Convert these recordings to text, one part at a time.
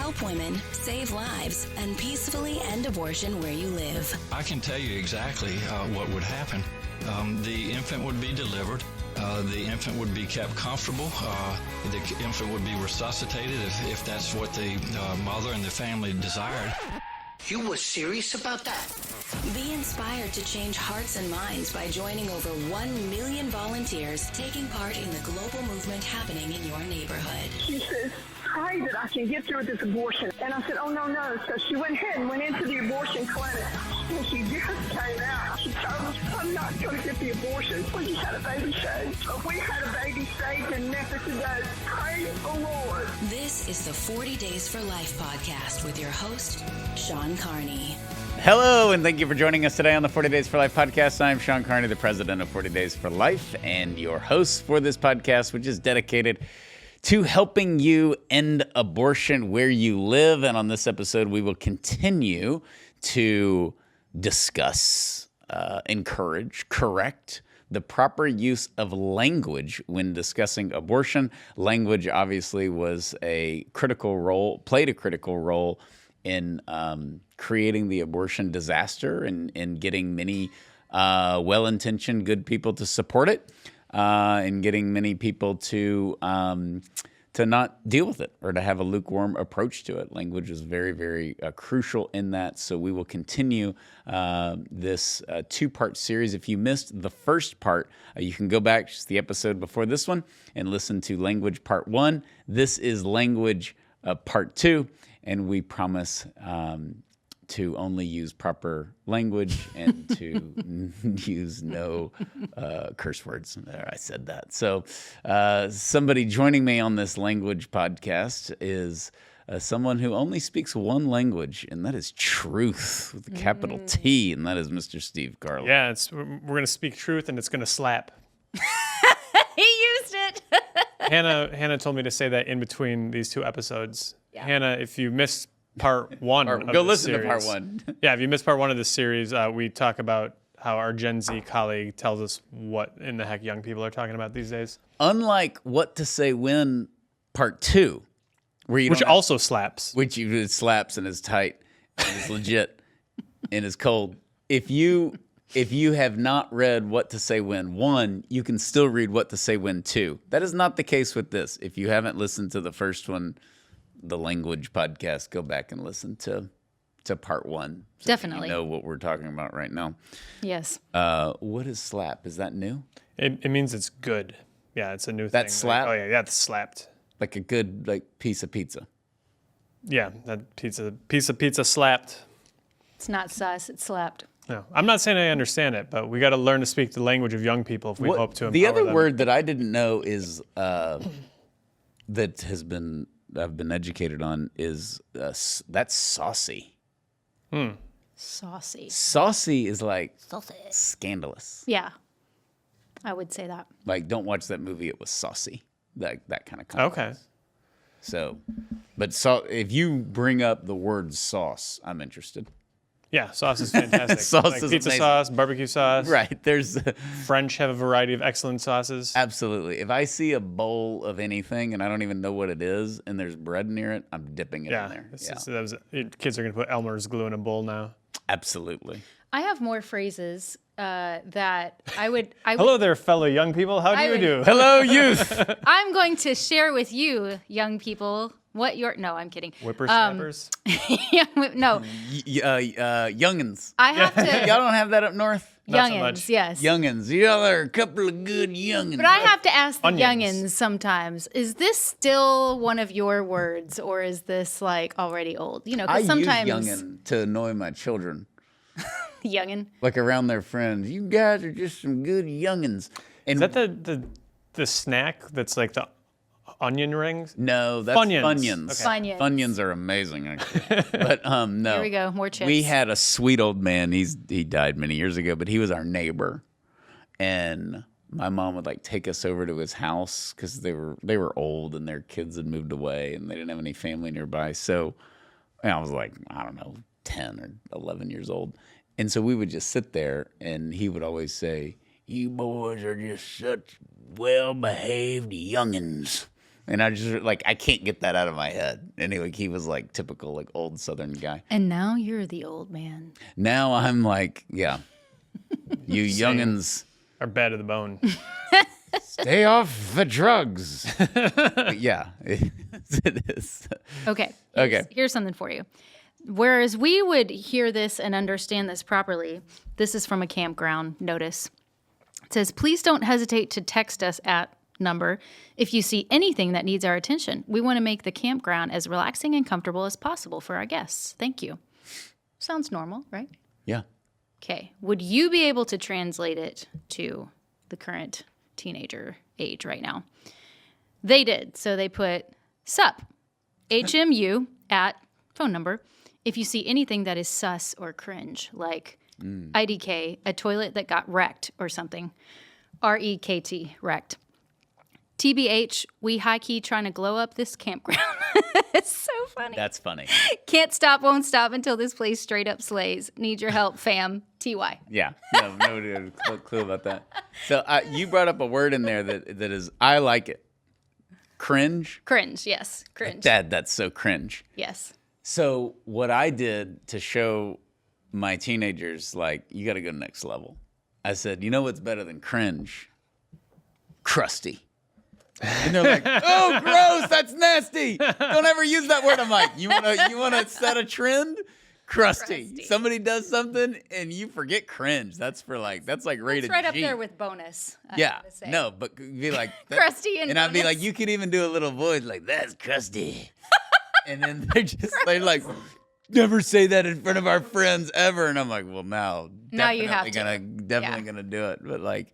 help women, save lives, and peacefully end abortion where you live. I can tell you exactly what would happen. The infant would be delivered. The infant would be kept comfortable. The infant would be resuscitated if that's what the mother and the family desired. You were serious about that? Be inspired to change hearts and minds by joining over 1 million volunteers taking part in the global movement happening in your neighborhood. She says, pray that I can get through this abortion. And I said, oh, no. So she went ahead and went into the abortion clinic. And she just came out. She told us, I'm not going to get the abortion. We just had a baby saved. We had a baby saved in Memphis today. Praise the Lord. This is the 40 Days for Life podcast with your host, Sean Carney. Hello, and thank you for joining us today on the 40 Days for Life podcast. I'm Sean Carney, the president of 40 Days for Life, and your host for this podcast, which is dedicated to helping you end abortion where you live. And on this episode, we will continue to discuss, encourage, correct the proper use of language when discussing abortion. Language obviously played a critical role in creating the abortion disaster and getting many well-intentioned good people to support it, and getting many people to not deal with it or to have a lukewarm approach to it. Language is very, very crucial in that. So we will continue this two-part series. If you missed the first part, you can go back to the episode before this one and listen to Language Part 1. This is Language Part 2. And we promise to only use proper language and to use no curse words. There, I said that. So somebody joining me on this language podcast is someone who only speaks one language, and that is truth with a capital T, and that is Mr. Steve Carlin. Yeah, we're going to speak truth, and it's going to slap. He used it. Hannah told me to say that in between these two episodes. Yeah. Hannah, if you missed part one of go this listen series, to part one. Yeah, if you missed part one of this series, we talk about how our Gen Z colleague tells us what in the heck young people are talking about these days. Unlike What to Say When Part 2, which also slaps. Which it slaps and is tight and is legit and is cold. If you have not read What to Say When 1, you can still read What to Say When 2. That is not the case with this. If you haven't listened to the first one, the language podcast, go back and listen to part 1. So definitely. You know what we're talking about right now. Yes. What is slap? Is that new? It means it's good. Yeah, it's a new thing. That's slap? Like, that's slapped. Like a good piece of pizza. Yeah, that piece of pizza slapped. It's not sus, it's slapped. No, I'm not saying I understand it, but we got to learn to speak the language of young people if we hope to empower the other them. word that I didn't know is that I've been educated on is that's saucy. Saucy. Saucy is like Saucy. Scandalous. Yeah, I would say that. Like, don't watch that movie. It was saucy. That kind of context. Okay. So, but if you bring up the word sauce, I'm interested. Yeah, sauce is fantastic. Sauce like is pizza amazing. sauce, barbecue sauce. Right. There's French have a variety of excellent sauces. absolutely. If I see a bowl of anything and I don't even know what it is, and there's bread near it, I'm dipping it in there. Kids are going to put Elmer's glue in a bowl now. Absolutely. I have more phrases that I would. Hello there, fellow young people. How do you do? Hello, youth. I'm going to share with you, young people, what your. No, I'm kidding. Whippersnappers? No. Youngins. I have to. Y'all don't have that up north? Not so Youngins, much. yes. Youngins. Y'all are a couple of good youngins. But I have to ask the Onions. youngins sometimes, is this still one of your words or is this like already old? You know, I because sometimes. use youngin to annoy my children. Youngin. Like around their friends. You guys are just some good youngins. And Is that the snack that's like the onion rings? no, that's Funyuns. Funyuns. Okay. Funyuns. Funyuns are amazing, actually. But no. Here we go, more chips. We had a sweet old man. He died many years ago, but he was our neighbor. And my mom would like take us over to his house because they were old and their kids had moved away and they didn't have any family nearby. So I was like, I don't know, 10 or 11 years old. And so we would just sit there and he would always say, "You boys are just such well-behaved youngins." And I just like, I can't get that out of my head. Anyway, he was like typical, like old Southern guy. And now you're the old man. Now I'm like, yeah, you youngins Are bad to the bone. stay off the drugs. Yeah, it is. Okay. Okay. Here's something for you. Whereas we would hear this and understand this properly, this is from a campground notice. It says, please don't hesitate to text us at number if you see anything that needs our attention. We want to make the campground as relaxing and comfortable as possible for our guests. Thank you. Sounds normal, right? Yeah. Okay. Would you be able to translate it to the current teenager age right now? They did. So they put sup, HMU at phone number. If you see anything that is sus or cringe, like IDK, a toilet that got wrecked or something, REKT, wrecked. TBH, we high-key trying to glow up this campground. It's so funny. That's funny. Can't stop, won't stop until this place straight up slays. Need your help, fam. TY. Yeah. No, nobody had a clue about that. So you brought up a word in there that is, I like it. Cringe. Cringe, yes. Cringe. Dad, that's so cringe. Yes. So what I did to show my teenagers, like, you got to go next level. I said, you know what's better than cringe? Crusty. And they're like, oh, gross, that's nasty. Don't ever use that word. I'm like, you wanna set a trend? Crusty. Somebody does something and you forget cringe. That's like rated It's right up G. there with bonus. Yeah. No, but be like crusty and I'd be bonus. like, you could even do a little voice like, that's crusty. And then they're like, never say that in front of our friends ever. And I'm like, well, now you have to. Definitely gonna do it. But like,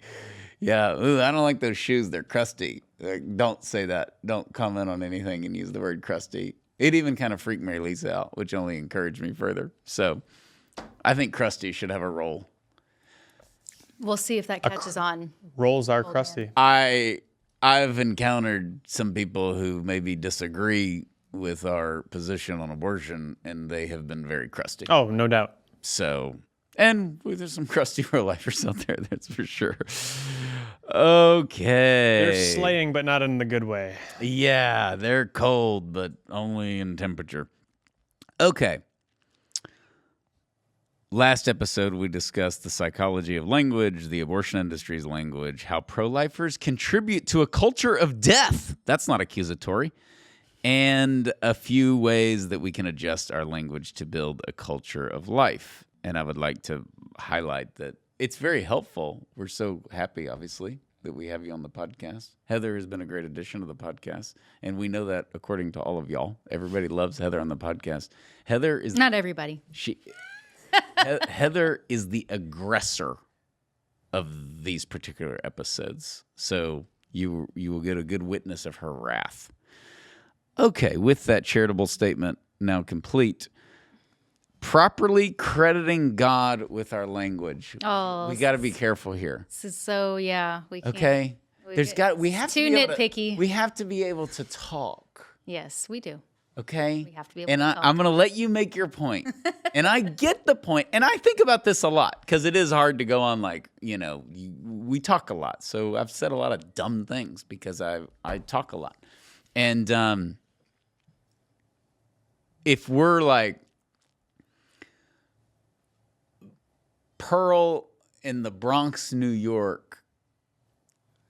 yeah, ooh, I don't like those shoes. They're crusty. Like, don't say that. Don't comment on anything and use the word crusty. It even kind of freaked Mary Lisa out, which only encouraged me further. So I think crusty should have a role. We'll see if that catches on. Rolls are crusty. I've encountered some people who maybe disagree with our position on abortion, and they have been very crusty. Oh, no doubt. So, and there's some crusty real lifers out there, that's for sure. Okay. They're slaying, but not in the good way. Yeah, they're cold, but only in temperature. Okay. Last episode, we discussed the psychology of language, the abortion industry's language, how pro-lifers contribute to a culture of death. That's not accusatory. And a few ways that we can adjust our language to build a culture of life. And I would like to highlight that it's very helpful. We're so happy, obviously, that we have you on the podcast. Heather has been a great addition to the podcast. And we know that according to all of y'all. Everybody loves Heather on the podcast. Heather is... Not everybody. Heather is the aggressor of these particular episodes. So you will get a good witness of her wrath. Okay, with that charitable statement now complete, properly crediting God with our language. Oh, we got to be careful here. So yeah, we can't. Okay, we have too to be nitpicky. We have to be able to talk. Yes, we do. Okay, we have to be able and to talk. I'm going to let you make your point, and I get the point, and I think about this a lot because it is hard to go on like we talk a lot. So I've said a lot of dumb things because I talk a lot, and if we're like Pearl in the Bronx, New York,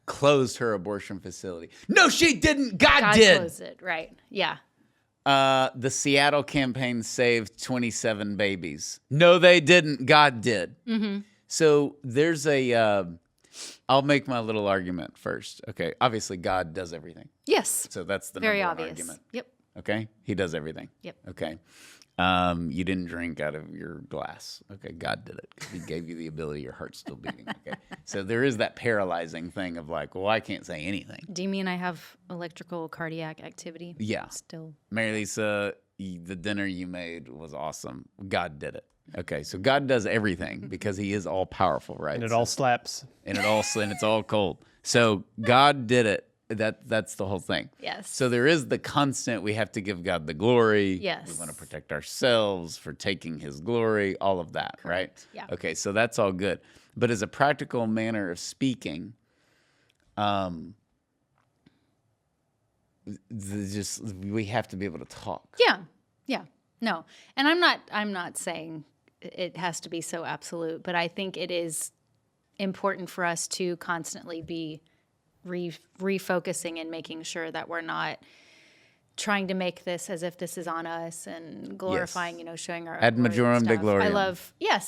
closed her abortion facility. No, she didn't. God did. Closed it, right? Yeah. The Seattle campaign saved 27 babies. No, they didn't. God did. Mm-hmm. So there's I'll make my little argument first. Okay. Obviously, God does everything. Yes. So that's the very number obvious. one argument. Yep. Okay. He does everything. Yep. Okay. You didn't drink out of your glass. Okay, God did it. He gave you the ability, your heart's still beating. Okay, so there is that paralyzing thing of like, well, I can't say anything. Do you mean I have electrical cardiac activity? Yeah. Still. Mary Lisa, the dinner you made was awesome. God did it. Okay, so God does everything because he is all powerful, right? And it all slaps. And it's all cold. So God did it. That's the whole thing. Yes. So there is the constant, we have to give God the glory. Yes. We want to protect ourselves for taking his glory, all of that, right? Yeah. Okay, so that's all good. But as a practical manner of speaking, we have to be able to talk. Yeah. No. And I'm not saying it has to be so absolute, but I think it is important for us to constantly be refocusing and making sure that we're not trying to make this as if this is on us and glorifying, showing our ad majorem de gloriam.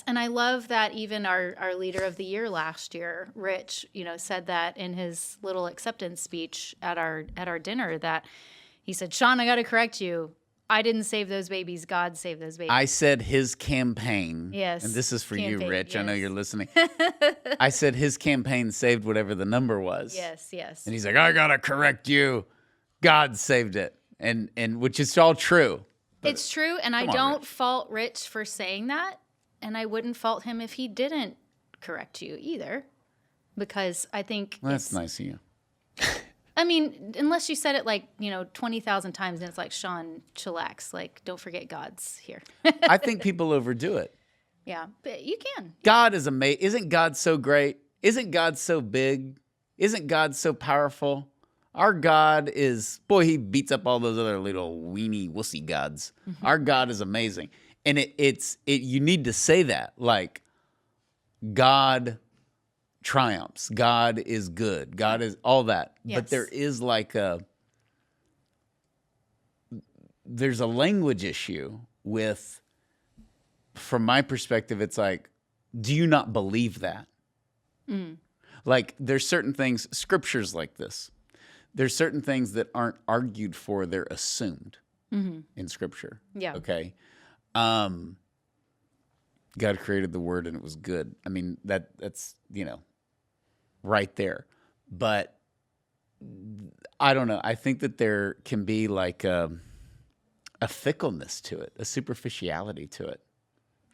I love that even our leader of the year last year, Rich, said that in his little acceptance speech at our dinner, that he said, "Sean, I got to correct you. I didn't save those babies. God saved those babies." I said his campaign. Yes. And this is for you, Rich. Yes. I know you're listening. I said his campaign saved whatever the number was. Yes. And he's like, "I got to correct you. God saved it." And which is all true. It's true, and I don't fault Rich for saying that, and I wouldn't fault him if he didn't correct you either, because I think that's nice of you. I mean, unless you said it 20,000 times, and it's like, "Sean, chillax. Like, don't forget God's here." I think people overdo it. Yeah, but you can. God is amazing. Isn't God so great? Isn't God so big? Isn't God so powerful? Our God is, boy, he beats up all those other little weenie wussy gods. Mm-hmm. Our God is amazing. And you need to say that, like, God triumphs. God is good. God is all that. Yes. But there is there's a language issue with, from my perspective, it's like, do you not believe that? Mm. Like, there's certain things, scriptures like this. There's certain things that aren't argued for; they're assumed in Scripture. Yeah. Okay. God created the Word, and it was good. I mean, that's right there. But I don't know. I think that there can be like a fickleness to it, a superficiality to it.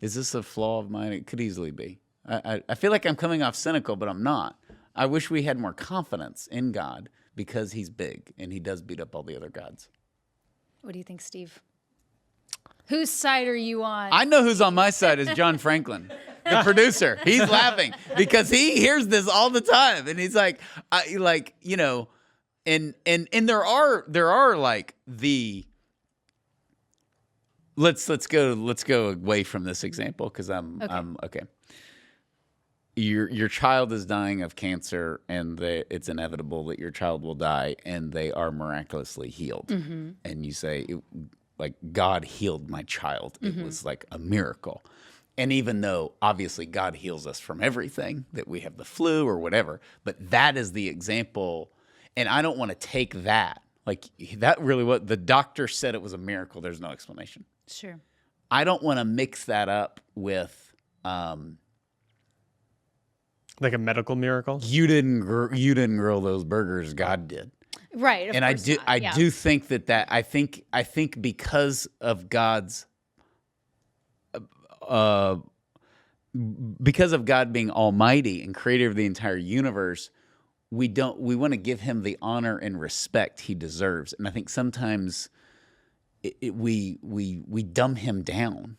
Is this a flaw of mine? It could easily be. I feel like I'm coming off cynical, but I'm not. I wish we had more confidence in God, because he's big and he does beat up all the other gods. What do you think, Steve? Whose side are you on? I know who's on my side is John Franklin, the producer. He's laughing because he hears this all the time, and he's like, and there are like the. Let's go away from this example because I'm okay. Your child is dying of cancer, and it's inevitable that your child will die, and they are miraculously healed. Mm-hmm. And you say, God healed my child. Mm-hmm. It was like a miracle. And even though, obviously, God heals us from everything, that we have the flu or whatever, but that is the example. And I don't want to take that. Like, that really what the doctor said it was a miracle. There's no explanation. Sure. I don't want to mix that up with... like a medical miracle? You didn't grill those burgers, God did. Right. And I do think that I think because of God's because of God being almighty and creator of the entire universe, we want to give him the honor and respect he deserves. And I think sometimes we dumb him down.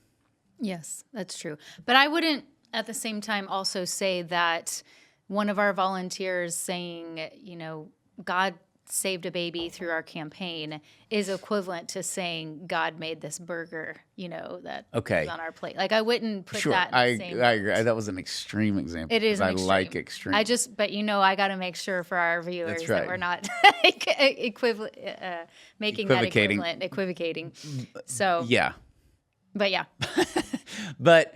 Yes, that's true. But I wouldn't at the same time also say that one of our volunteers saying, God saved a baby through our campaign is equivalent to saying God made this burger, that was on our plate. Like, I wouldn't put that in the same. I agree. That was an extreme example. It is an extreme. like extreme. But I got to make sure for our viewers that we're not making that equivalent, equivocating. So yeah. But yeah. But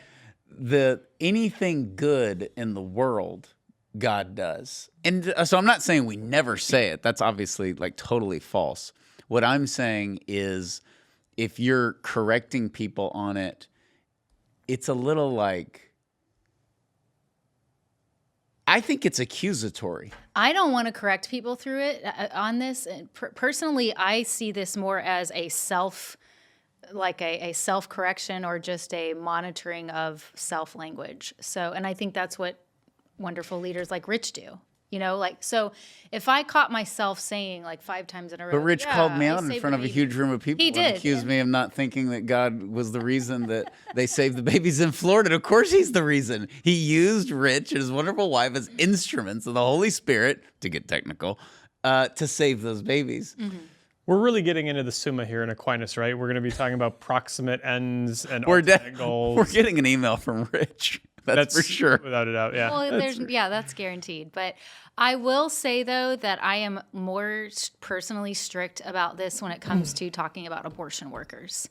anything good in the world, God does. And so I'm not saying we never say it. That's obviously like totally false. What I'm saying is if you're correcting people on it, it's a little like, I think it's accusatory. I don't want to correct people through it on this. Personally, I see this more as a self-correction or just a monitoring of self-language. So, and I think that's what wonderful leaders like Rich do. So if I caught myself saying 5 times in a row. But Rich called me out in front of a huge room of people. He did. And accused me of not thinking that God was the reason that they saved the babies in Florida. And of course he's the reason. He used Rich and his wonderful wife as instruments of the Holy Spirit, to get technical, to save those babies. Mm-hmm. We're really getting into the Summa here in Aquinas, right? We're going to be talking about proximate ends and We're ultimate goals. We're getting an email from Rich. That's for sure. Without a doubt, yeah. Well, that's guaranteed. But I will say, though, that I am more personally strict about this when it comes to talking about abortion workers.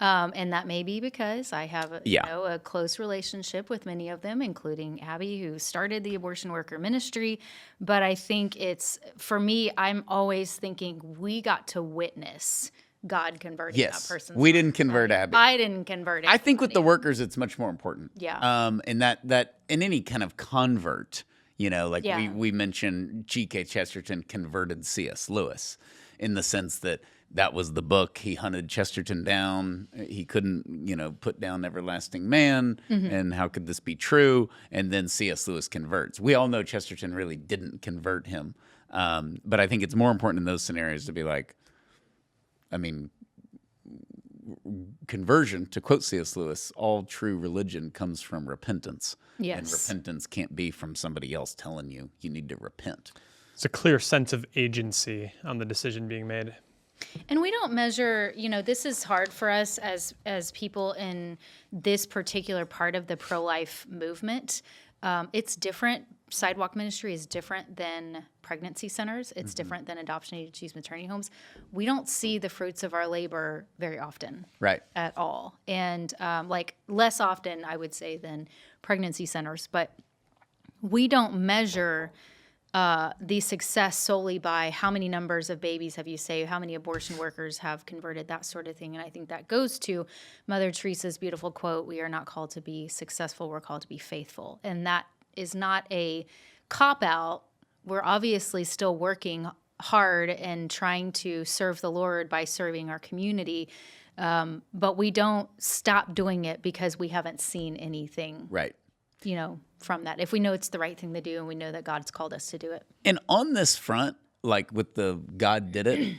And that may be because I have a close relationship with many of them, including Abby, who started the abortion worker ministry. But I think for me, I'm always thinking we got to witness God converting that person's we life. didn't convert Abby. I didn't convert it. I think with the workers, it's much more important. Yeah. And that in any kind of convert, we mentioned G.K. Chesterton converted C.S. Lewis in the sense that was the book. He hunted Chesterton down. He couldn't, put down Everlasting Man. And how could this be true? And then C.S. Lewis converts. We all know Chesterton really didn't convert him. But I think it's more important in those scenarios to be like, conversion, to quote C.S. Lewis, all true religion comes from repentance. Yes. And repentance can't be from somebody else telling you need to repent. It's a clear sense of agency on the decision being made. And we don't measure, this is hard for us as people in this particular part of the pro-life movement. It's different. Sidewalk ministry is different than pregnancy centers. It's different than adoption agencies, maternity homes. We don't see the fruits of our labor very often. Right. At all. And less often, I would say, than pregnancy centers. But we don't measure the success solely by how many numbers of babies have you saved, how many abortion workers have converted, that sort of thing. And I think that goes to Mother Teresa's beautiful quote, we are not called to be successful, we're called to be faithful. And that is not a cop-out. We're obviously still working hard and trying to serve the Lord by serving our community, but we don't stop doing it because we haven't seen anything. Right. From that. If we know it's the right thing to do and we know that God's called us to do it. And on this front, like with the God did it,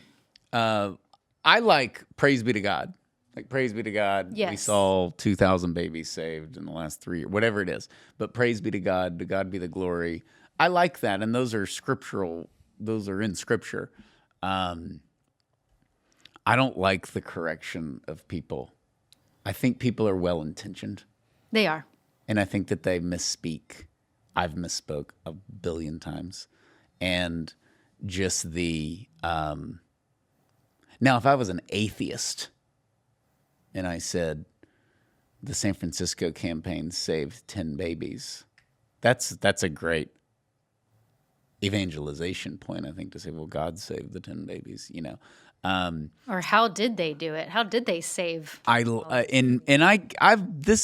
I like praise be to God. Like, praise be to God. Yes. We saw 2,000 babies saved in the last 3 years, whatever it is. But praise be to God be the glory. I like that. And those are scriptural. Those are in Scripture. I don't like the correction of people. I think people are well-intentioned. They are. And I think that they misspeak. I've misspoke a billion times. And just the... now, if I was an atheist and I said the San Francisco campaign saved 10 babies, that's a great evangelization point, I think, to say, well, God saved the 10 babies, Or how did they do it? How did they save? This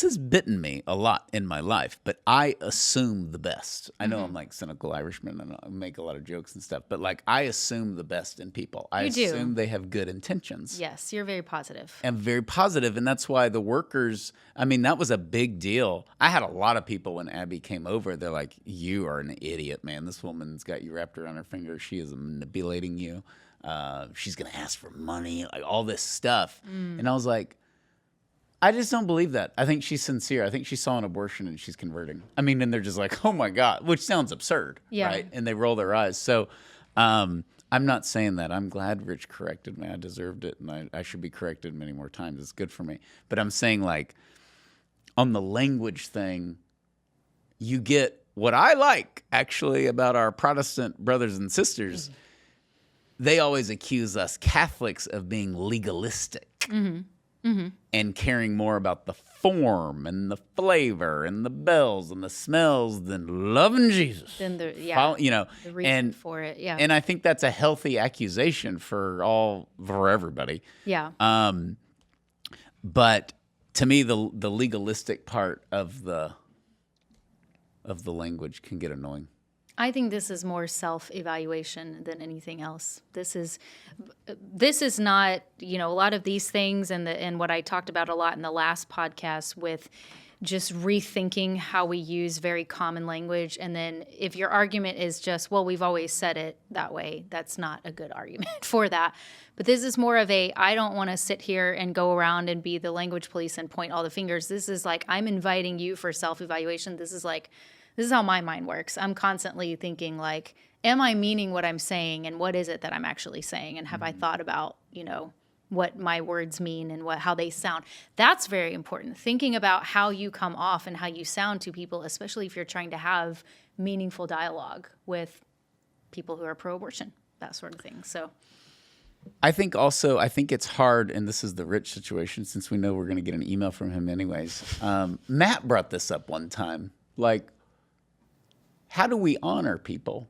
has bitten me a lot in my life, but I assume the best. I know I'm like cynical Irishman and I make a lot of jokes and stuff, but like I assume the best in people. I assume they have good intentions. Yes, you're very positive. And very positive, and that's why the workers, that was a big deal. I had a lot of people when Abby came over, they're like, you are an idiot, man. This woman's got you wrapped around her finger. She is manipulating you. She's going to ask for money, like all this stuff. And I was like, I just don't believe that. I think she's sincere. I think she saw an abortion and she's converting. And they're just like, oh my God, which sounds absurd, right? And they roll their eyes. So I'm not saying that. I'm glad Rich corrected me. I deserved it, and I should be corrected many more times. It's good for me. But I'm saying, like, on the language thing, you get what I like, actually, about our Protestant brothers and sisters. They always accuse us Catholics of being legalistic and caring more about the form and the flavor and the bells and the smells than loving Jesus. Then the reason for it, yeah. And I think that's a healthy accusation for everybody. Yeah. But to me, the legalistic part of the language can get annoying. I think this is more self-evaluation than anything else. This is not, a lot of these things and what I talked about a lot in the last podcast with just rethinking how we use very common language. And then if your argument is just, well, we've always said it that way, that's not a good argument for that. But this is more of I don't want to sit here and go around and be the language police and point all the fingers. This is like, I'm inviting you for self-evaluation. This is how my mind works. I'm constantly thinking like, am I meaning what I'm saying, and what is it that I'm actually saying, and have I thought about, what my words mean and how they sound? That's very important. Thinking about how you come off and how you sound to people, especially if you're trying to have meaningful dialogue with people who are pro-abortion, that sort of thing. So I think it's hard, and this is the Rich situation, since we know we're going to get an email from him anyways. Matt brought this up one time. Like, how do we honor people?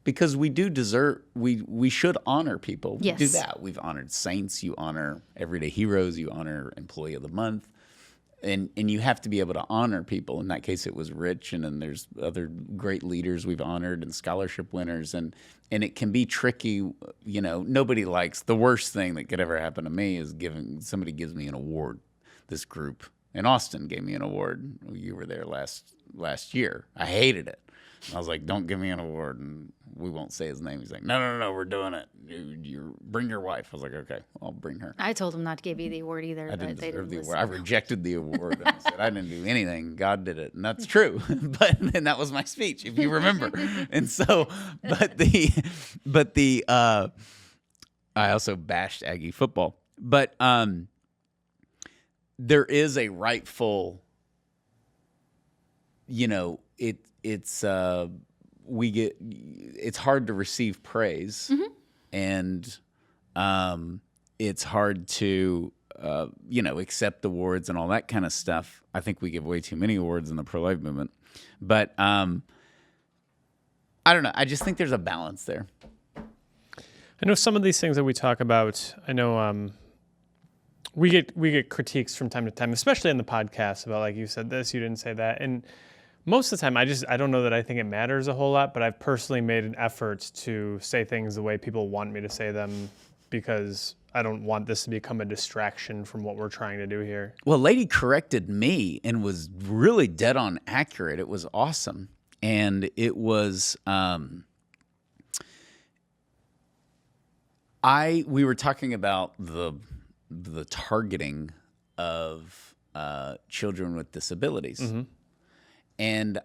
Because we do we should honor people. We do that. We've honored saints. You honor everyday heroes. You honor employee of the month. And you have to be able to honor people. In that case, it was Rich, and then there's other great leaders we've honored and scholarship winners. And it can be tricky. Nobody likes, the worst thing that could ever happen to me is somebody gives me an award. This group in Austin gave me an award. You were there last year. I hated it. I was like, don't give me an award, and we won't say his name. He's like, no, we're doing it. You bring your wife. I was like, okay, I'll bring her. I told him not to give you the award either. I didn't they deserve didn't the award. I rejected the award. And I said, I didn't do anything. God did it, and that's true. And that was my speech, if you remember. And so, I also bashed Aggie football. But there is a rightful, it's hard to receive praise, and it's hard to accept awards and all that kind of stuff. I think we give way too many awards in the pro-life movement, but I don't know. I just think there's a balance there. I know some of these things that we talk about. I know we get critiques from time to time, especially on the podcast, about, like, you said this, you didn't say that, and most of the time, I don't know that I think it matters a whole lot, but I've personally made an effort to say things the way people want me to say them, because I don't want this to become a distraction from what we're trying to do here. Well, Lady corrected me and was really dead on accurate. It was awesome. And it was, we were talking about the targeting of children with disabilities. Mm-hmm. And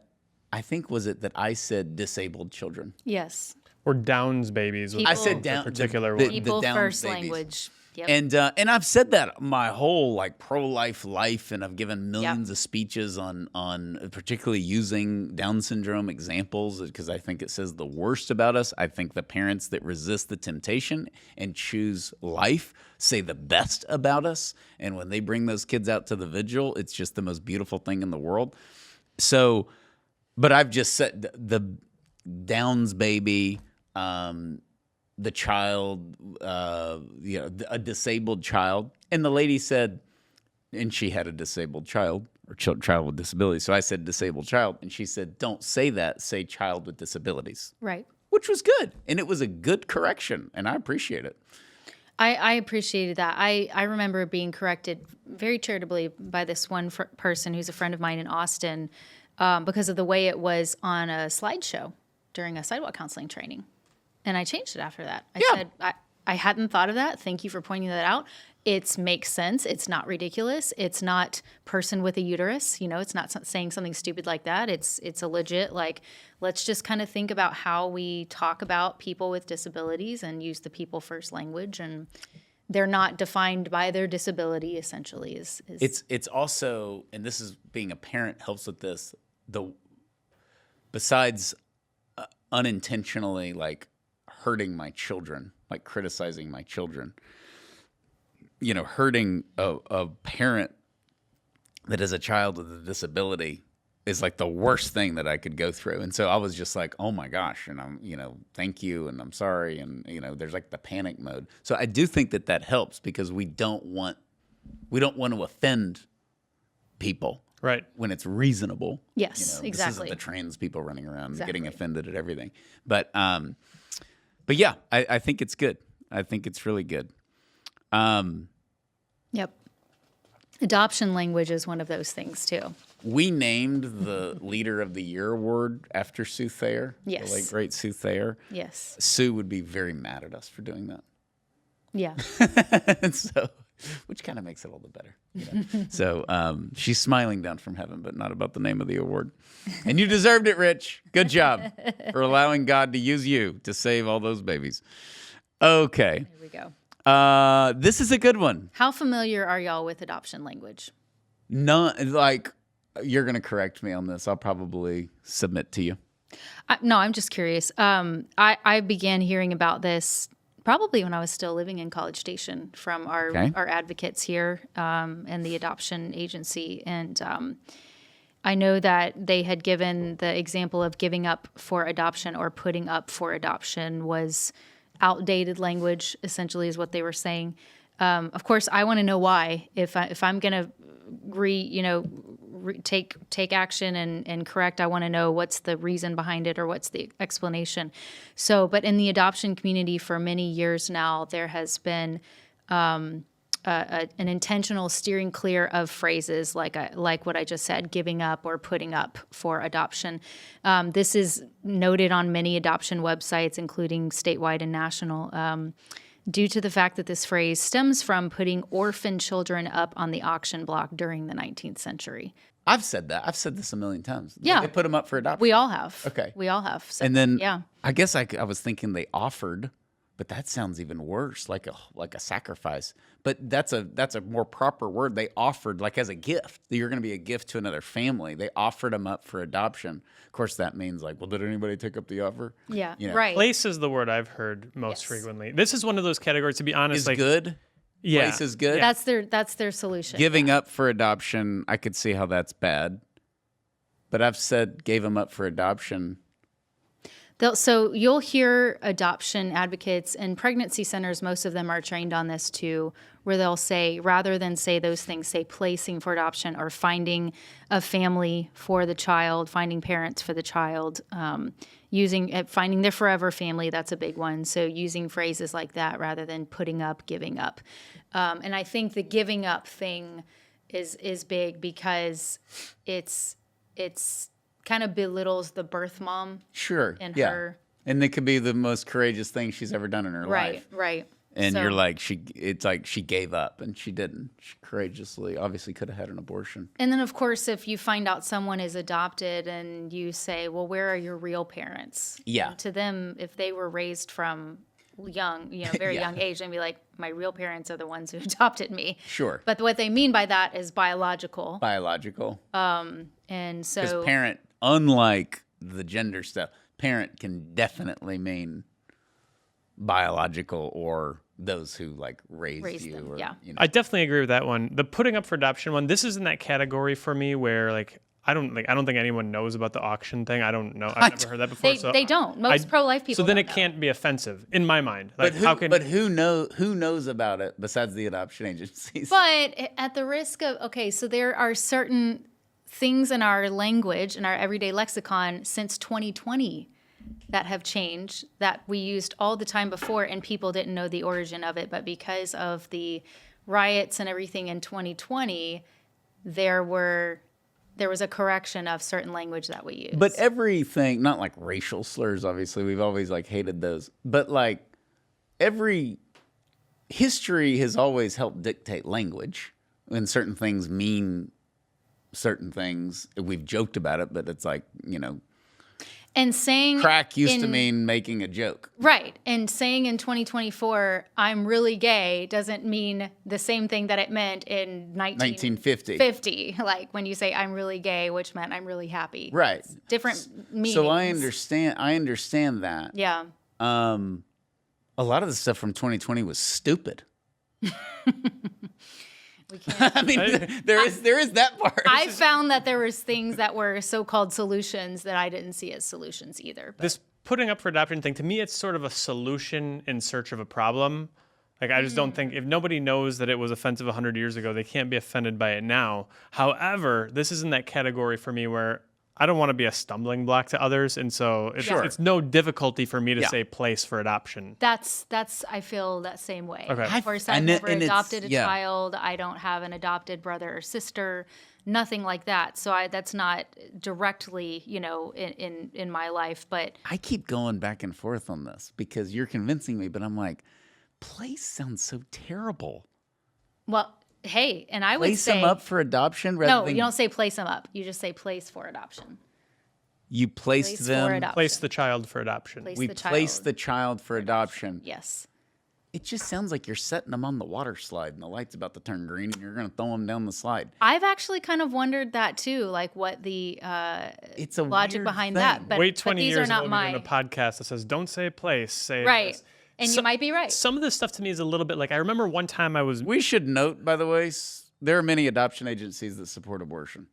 I think, was it that I said disabled children? Yes. Or Downs babies. I said particular one. People the Downs first babies. language. Yep. And I've said that my whole pro-life life, and I've given millions of speeches on particularly using Down syndrome examples, because I think it says the worst about us. I think the parents that resist the temptation and choose life say the best about us. And when they bring those kids out to the vigil, it's just the most beautiful thing in the world. So, but I've just said the Downs baby, the child, a disabled child. And the lady said, and she had a disabled child, or child with disabilities. So I said disabled child, and she said, don't say that, say child with disabilities. Right. Which was good. And it was a good correction, and I appreciate it. I appreciated that. I remember being corrected very charitably by this one person who's a friend of mine in Austin, because of the way it was on a slideshow during a sidewalk counseling training. And I changed it after that. I said, I hadn't thought of that. Thank you for pointing that out. It makes sense. It's not ridiculous. It's not person with a uterus. It's not saying something stupid like that. It's a legit, let's just kind of think about how we talk about people with disabilities and use the people first language. And they're not defined by their disability, essentially. It's also, and this is being a parent helps with this, besides unintentionally hurting my children, criticizing my children, hurting a parent that is a child with a disability is the worst thing that I could go through. And so I was just like, oh my gosh. And I'm, thank you. And I'm sorry. And, there's the panic mode. So I do think that helps, because we don't want to offend people. Right. When it's reasonable. Yes, exactly. This isn't the trans people running around getting offended at everything. But yeah, I think it's good. I think it's really good. Yep. Adoption language is one of those things too. We named the Leader of the Year award after Sue Thayer. Yes. The late great Sue Thayer. Yes. Sue would be very mad at us for doing that. Yeah. And so which kind of makes it all the better. So she's smiling down from heaven, but not about the name of the award. And you deserved it, Rich. Good job for allowing God to use you to save all those babies. Okay. There we go. This is a good one. How familiar are y'all with adoption language? None, like, you're going to correct me on this. I'll probably submit to you. No, I'm just curious. I began hearing about this probably when I was still living in College Station from our advocates here and the adoption agency. And I know that they had given the example of giving up for adoption or putting up for adoption was outdated language, essentially, is what they were saying. Of course, I want to know why. If I'm going to take action and correct, I want to know what's the reason behind it or what's the explanation. So, but in the adoption community for many years now, there has been an intentional steering clear of phrases like what I just said, giving up or putting up for adoption. This is noted on many adoption websites, including statewide and national, due to the fact that this phrase stems from putting orphan children up on the auction block during the 19th century. I've said that. I've said this a million times. Yeah. They put them up for adoption. We all have. Okay. We all have. So, And then yeah. I guess I was thinking they offered, but that sounds even worse, like a sacrifice. But that's a more proper word. They offered, like as a gift. You're going to be a gift to another family. They offered them up for adoption. Of course, that means like, well, did anybody take up the offer? Yeah, You know. right. Place is the word I've heard most frequently. This is one of those categories, to be honest. Is like, good? Yeah. Place is good? That's their solution. Giving up for adoption, I could see how that's bad. But I've said gave them up for adoption. So you'll hear adoption advocates and pregnancy centers, most of them are trained on this too, where they'll say, rather than say those things, say placing for adoption or finding a family for the child, finding parents for the child, finding their forever family, that's a big one. So using phrases like that rather than putting up, giving up. And I think the giving up thing is big because it's kind of belittles the birth mom. Sure. And yeah. her. And it could be the most courageous thing she's ever done in her life. Right. And So- you're like, it's like she gave up and she didn't. She courageously, obviously could have had an abortion. And then, of course, if you find out someone is adopted and you say, well, where are your real parents? Yeah. And to them, if they were raised from young, very Yeah. young age, they'd be like, my real parents are the ones who adopted me. Sure. But what they mean by that is biological. Biological. And so, Because parent, unlike the gender stuff, parent can definitely mean biological or those who like raised you. them, Or, yeah. I definitely agree with that one. The putting up for adoption one, this is in that category for me where like I don't think anyone knows about the auction thing. I don't know. I've never heard that before. they don't. Most pro-life people So then don't it know. can't be offensive in my mind. Like But who knows about it besides the adoption agencies? But at the risk of, so there are certain things in our language, in our everyday lexicon since 2020 that have changed that we used all the time before and people didn't know the origin of it. But because of the riots and everything in 2020, there was a correction of certain language that we use. But everything, not like racial slurs, obviously, we've always like hated those. But like every history has always helped dictate language. And certain things mean certain things. We've joked about it, but it's like, and saying crack used to mean making a joke. Right. And saying in 2024, I'm really gay doesn't mean the same thing that it meant in 1950. Like when you say I'm really gay, which meant I'm really happy. Right. It's different meanings. So I understand that. Yeah. A lot of the stuff from 2020 was stupid. We can't. I mean, there is that part. I found that there was things that were so-called solutions that I didn't see as solutions either. But. This putting up for adoption thing, to me, it's sort of a solution in search of a problem. Like, I just don't think, if nobody knows that it was offensive 100 years ago, they can't be offended by it now. However, this is in that category for me where I don't want to be a stumbling block to others. And so it's no difficulty for me to say place for adoption. That's I feel that same way. Okay. Of course, I've never adopted a child. I don't have an adopted brother or sister, nothing like that. So that's not directly, in my life. But I keep going back and forth on this because you're convincing me, but I'm like, place sounds so terrible. Well, hey, and I would Place say them up for adoption rather no, than you don't say place them up. You just say place for adoption. you placed Place for them. adoption. Place the child for adoption. Place We the place child. the child for adoption. Yes. It just sounds like you're setting them on the water slide and the light's about to turn green and you're going to throw them down the slide. I've actually kind of wondered that too, like what the It's a logic weird behind thing. that. But, Wait but 20 these years are and not we'll be my doing a podcast that says, don't say place, say right. this. And you might be right. Some of this stuff to me is a little bit like, I remember one time I was, We should note, by the way, there are many adoption agencies that support abortion.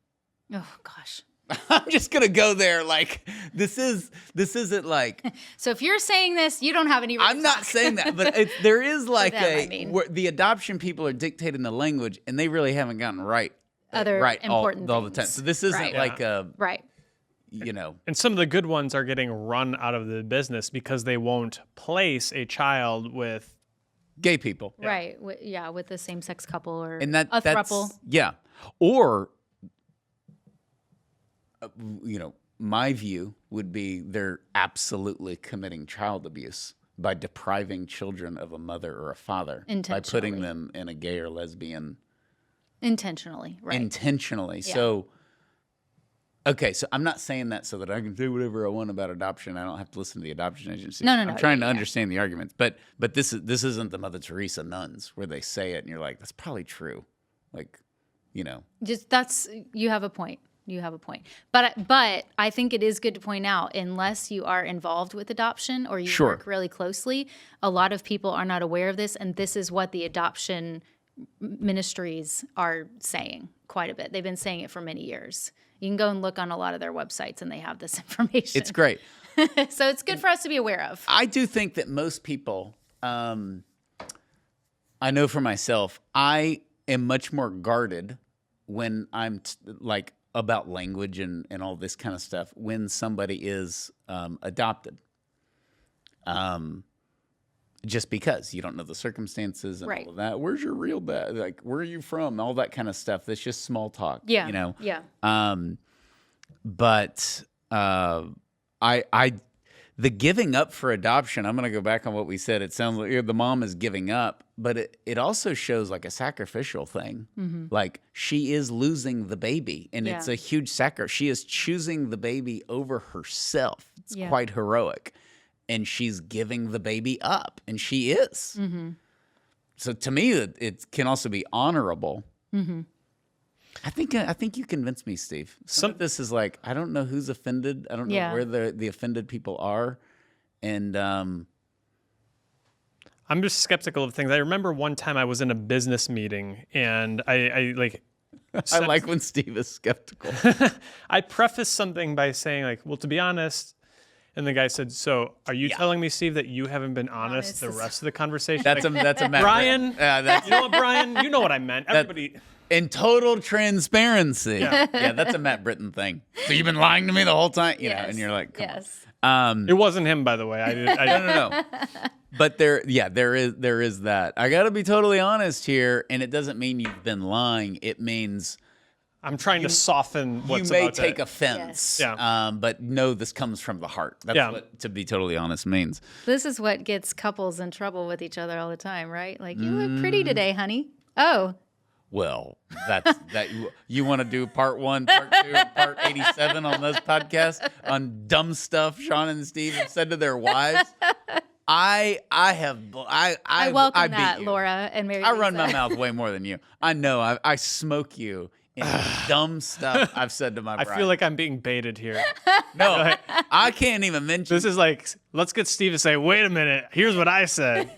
Oh gosh. I'm just going to go there like this isn't like So if you're saying this, you don't have any. Right I'm to not talk. saying that, but there is like them, I mean. where the adoption people are dictating the language and they really haven't gotten Other right important all the time. things. So this isn't Right. like a, Right. you know, and some of the good ones are getting run out of the business because they won't place a child with, gay people. Right. With the same sex couple or And that a that's throuple. yeah. Or you know, my view would be they're absolutely committing child abuse by depriving children of a mother or a father by putting Intentionally. them in a gay or lesbian Intentionally. Right. intentionally. Yeah. So okay, so I'm not saying that so that I can say whatever I want about adoption. I don't have to listen to the adoption agency. No, I'm trying to yeah. understand the arguments. But this isn't the Mother Teresa nuns where they say it and you're like, that's probably true. Like, you know. Just you have a point. You have a point. But I think it is good to point out, unless you are involved with adoption or you Sure. work really closely, a lot of people are not aware of this, and this is what the adoption ministries are saying quite a bit. They've been saying it for many years. You can go and look on a lot of their websites, and they have this information. It's great. So it's good for us to be aware of. I do think that most people, I know for myself, I am much more guarded when I'm like about language and all this kind of stuff when somebody is adopted. Just because you don't know the circumstances and Right. all of that. Where's your real dad? Like, where are you from? All that kind of stuff. That's just small talk. Yeah. You know? Yeah. But the giving up for adoption, I'm going to go back on what we said. It sounds like the mom is giving up, but it also shows like a sacrificial thing. Mm-hmm. Like she is losing the baby and it's Yeah. a huge sacrifice. She is choosing the baby over herself. It's Yeah. quite heroic. And she's giving the baby up, and she is. Mm-hmm. So to me, it can also be honorable. Mm-hmm. I think you convinced me, Steve. Some of this is like, I don't know who's offended. I don't know Yeah. where the offended people are. And I'm just skeptical of things. I remember one time I was in a business meeting and I like, I like when Steve is skeptical. I prefaced something by saying like, well, to be honest, and the guy said, so are you telling me, Steve, that you haven't been honest the rest of the conversation? That's a Matt Brian, that's you know what, Brian? You know what I meant. Everybody. in total transparency. Yeah, that's a Matt Britton thing. So you've been lying to me the whole time, you know, and you're like, come on. Yes. It wasn't him, by the way. I No. But there is that. I got to be totally honest here, and it doesn't mean you've been lying. It means I'm trying to soften what's you may about take to, offense. Yes. But no, this comes from the heart. That's what, to be totally honest, means. This is what gets couples in trouble with each other all the time, right? Like, you look pretty today, honey. Oh, Well, that's that. You want to do part 1, part 2, part 87 on this podcast on dumb stuff Sean and Steve have said to their wives. I welcome beat that, you. Laura and Mary. I run Lisa. my mouth way more than you. I know. I smoke you in dumb stuff I've said to my I bride. feel like I'm being baited here. No, I can't even mention. This is like, let's get Steve to say, wait a minute, here's what I said.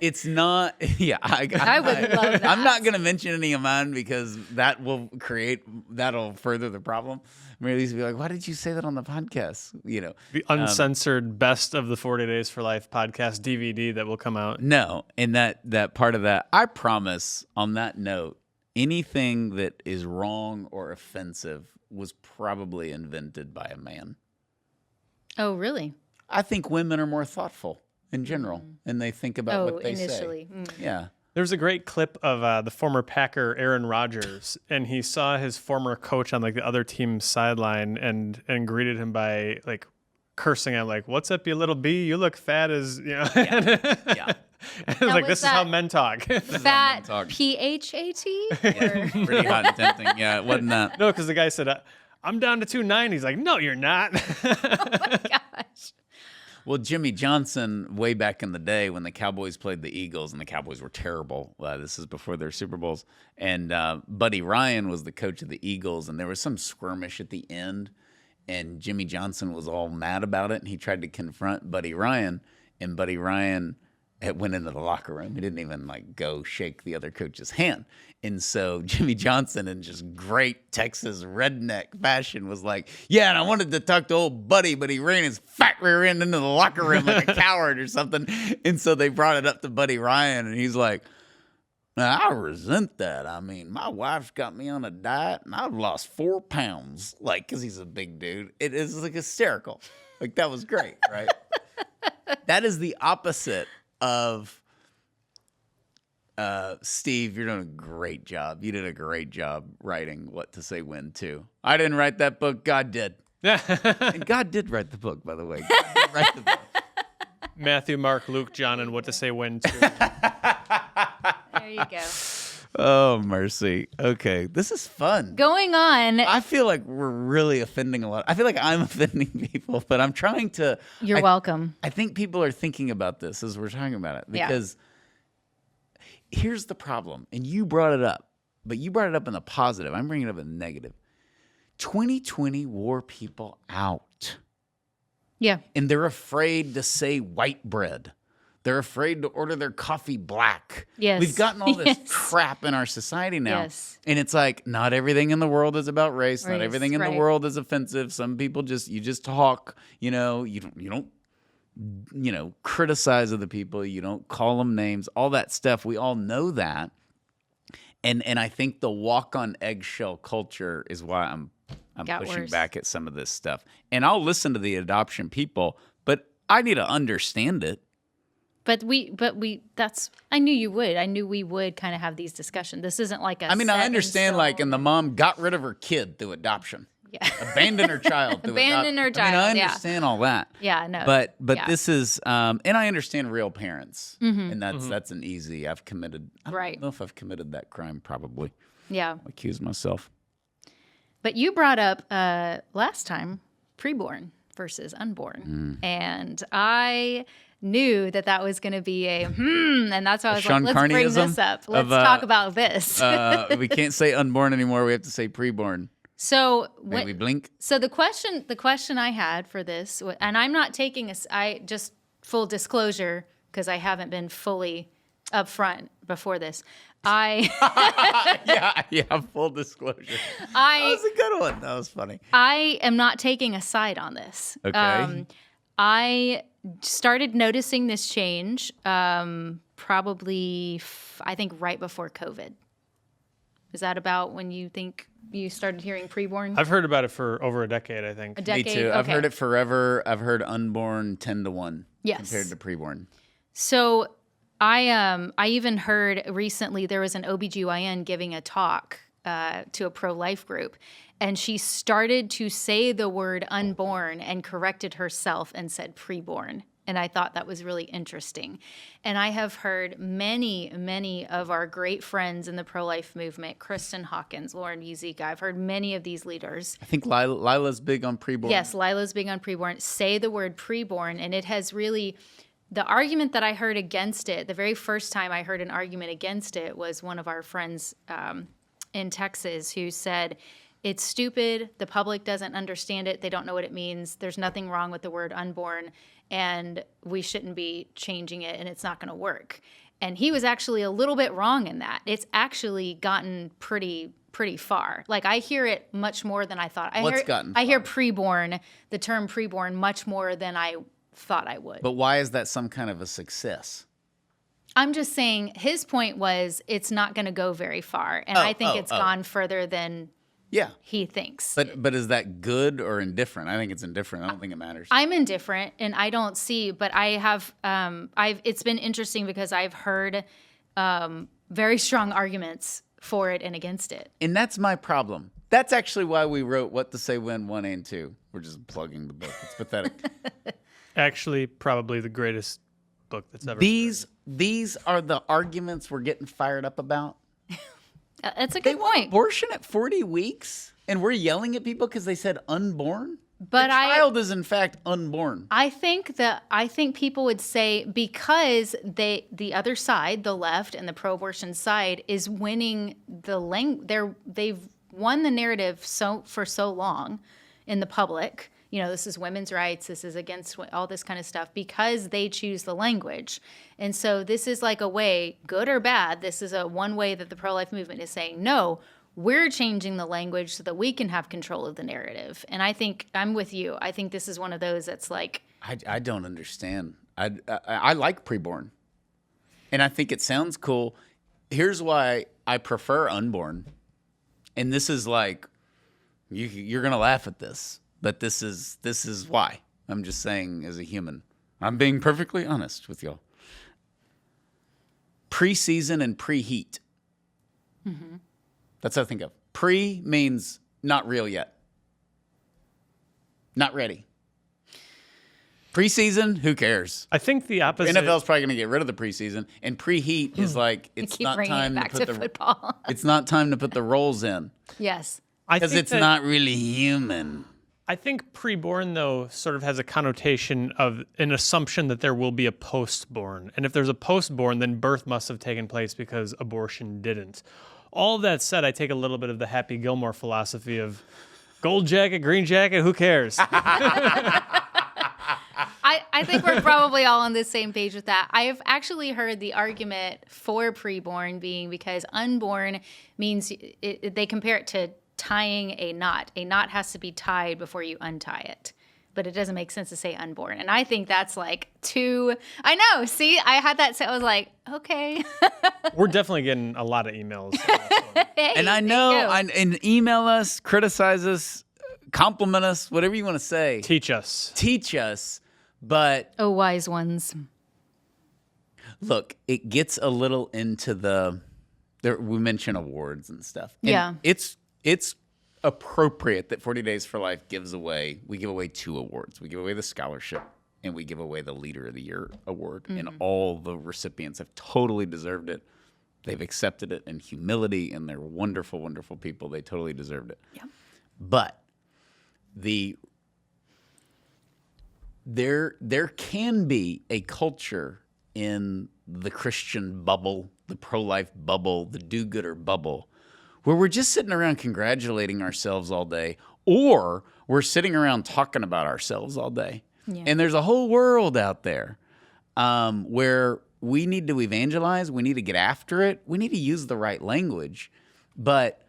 It's not. Yeah, I would love that. I'm not going to mention any of mine because that'll further the problem. Mary Lisa will be like, "Why did you say that on the podcast?" You know, The uncensored best of the 40 Days for Life podcast DVD that will come out. no, and that part of that, I promise. On that note, anything that is wrong or offensive was probably invented by a man. Oh, really? I think women are more thoughtful in general, and they think about what they initially. say. Yeah. There's a great clip of the former Packer Aaron Rodgers, and he saw his former coach on like the other team's sideline and greeted him by like cursing at like, "What's up, you little bee? You look fat as you know." Yeah. And it's like, this is how men talk. Fat talk. P-H-A-T? Pretty hot and tempting. Yeah, it wasn't that. No, because the guy said, "I'm down to 290." He's like, "No, you're not." Oh my gosh. Well, Jimmy Johnson, way back in the day when the Cowboys played the Eagles, and the Cowboys were terrible. This is before their Super Bowls. And Buddy Ryan was the coach of the Eagles, and there was some skirmish at the end, and Jimmy Johnson was all mad about it, and he tried to confront Buddy Ryan, and Buddy Ryan went into the locker room. He didn't even go shake the other coach's hand. And so Jimmy Johnson, in just great Texas redneck fashion, was like, "Yeah, and I wanted to talk to old Buddy, but he ran his fat rear end into the locker room like a coward or something." And so they brought it up to Buddy Ryan, and he's like, "Now, I resent that. I mean, my wife's got me on a diet, and I've lost 4 pounds." Because he's a big dude. It is hysterical. That was great, right? That is the opposite of Steve. You're doing a great job. You did a great job writing What to Say When too. I didn't write that book. God did. And God did write the book, by the way. God did write the book. Matthew, Mark, Luke, John, and What to Say When too. There you go. Oh, mercy. Okay. This is fun. Going on. I feel like we're really offending a lot. I feel like I'm offending people, but I'm trying to. You're welcome. I think people are thinking about this as we're talking about it, because here's the problem. And you brought it up, but you brought it up in the positive. I'm bringing it up in the negative. 2020 wore people out. Yeah. And they're afraid to say white bread. They're afraid to order their coffee black. Yes. We've gotten all this Yes. crap in our society now. Yes. And it's like, not everything in the world is about race. Not Race, everything in the right. world is offensive. Some people you just talk, you don't criticize other people. You don't call them names, all that stuff. We all know that. And I think the walk on eggshell culture is why I'm pushing worse. back at some of this stuff. And I'll listen to the adoption people, but I need to understand it. But I knew you would. I knew we would kind of have these discussions. This isn't like a. I mean, set I in understand, stone. and the mom got rid of her kid through adoption. Yeah. Abandoned her child through Abandoned her adoption. I child, mean, I yeah. understand all that. Yeah, no. But Yeah. this is, and I understand real parents. Mm-hmm. And that's an easy, I Right. don't know if I've committed that crime, probably. Yeah. I'll accuse myself. But you brought up last time preborn versus unborn. And I knew that was going to be and that's why I was Sean like, let's bring Carneyism this up. Let's of, talk about this. We can't say unborn anymore. We have to say preborn. So Maybe blink. So the question I had for this, and I'm not taking I just full disclosure because I haven't been fully upfront before this. Yeah, full disclosure. That was a good one. That was funny. I am not taking a side on this. Okay. I started noticing this change probably, I think, right before COVID. Is that about when you think you started hearing preborn? I've heard about it for over a decade, I think. A decade? Me too. I've Okay. heard it forever. I've heard unborn 10-1 Yes. compared to preborn. So I even heard recently there was an OBGYN giving a talk to a pro-life group, and she started to say the word unborn and corrected herself and said preborn. And I thought that was really interesting. And I have heard many of our great friends in the pro-life movement, Kristen Hawkins, Lauren Buzica, I've heard many of these leaders. I think Lila's big on preborn. Yes, Lila's big on preborn. Say the word preborn, and it has really, the argument that I heard against it, the very first time I heard an argument against it was one of our friends in Texas who said, it's stupid, the public doesn't understand it, they don't know what it means, there's nothing wrong with the word unborn, and we shouldn't be changing it, and it's not going to work. And he was actually a little bit wrong in that. It's actually gotten pretty far. Like, I hear it much more than I thought. I hear preborn, the term preborn, much more than I thought I would. But why is that some kind of a success? I'm just saying his point was it's not going to go very far, and I think it's gone further than he thinks. But is that good or indifferent? I think it's indifferent. I don't think it matters. I'm indifferent, and I don't see. But I have. It's been interesting because I've heard very strong arguments for it and against it. And that's my problem. That's actually why we wrote What to Say When 1 and 2. We're just plugging the book. It's pathetic. Actually, probably the greatest book that's ever. These are the arguments we're getting fired up about. That's a They good want point. abortion at 40 weeks, and we're yelling at people because they said unborn. But the child is in fact unborn. I think people would say because the other side, the left and the pro-abortion side, is winning they've won the narrative for so long in the public. You know, this is women's rights. This is against all this kind of stuff because they choose the language. And so this is like a way, good or bad, this is one way that the pro-life movement is saying, no, we're changing the language so that we can have control of the narrative. And I think I'm with you. I think this is one of those that's like. I don't understand. I like preborn. And I think it sounds cool. Here's why I prefer unborn. And this is like, you're going to laugh at this. But this is why. I'm just saying as a human. I'm being perfectly honest with y'all. Preseason and preheat. Mm-hmm. That's what I think of. Pre means not real yet. Not ready. Preseason, who cares? I think the opposite. NFL's probably going to get rid of the preseason. And preheat is like, it's not time to put the football. It's not time to put the rolls in. Yes. Because it's not really human. I think preborn, though, sort of has a connotation of an assumption that there will be a postborn. And if there's a postborn, then birth must have taken place because abortion didn't. All that said, I take a little bit of the Happy Gilmore philosophy of gold jacket, green jacket, who cares? I think we're probably all on the same page with that. I have actually heard the argument for preborn being because unborn means they compare it to tying a knot. A knot has to be tied before you untie it. But it doesn't make sense to say unborn. And I think that's like too. I know. See, I had that. So I was like, okay. We're definitely getting a lot of emails. Hey, and I know, and email us, criticize us, compliment us, whatever you want to say. Teach us. But. Oh, wise ones. Look, it gets a little into we mention awards and stuff. And yeah. It's appropriate that 40 Days for Life we give away 2 awards. We give away the scholarship and we give away the Leader of the Year award. Mm-hmm. And all the recipients have totally deserved it. They've accepted it in humility and they're wonderful, wonderful people. They totally deserved it. Yeah. But there can be a culture in the Christian bubble, the pro-life bubble, the do-gooder bubble, where we're just sitting around congratulating ourselves all day, or we're sitting around talking about ourselves all day. Yeah. And there's a whole world out there where we need to evangelize, we need to get after it, we need to use the right language. But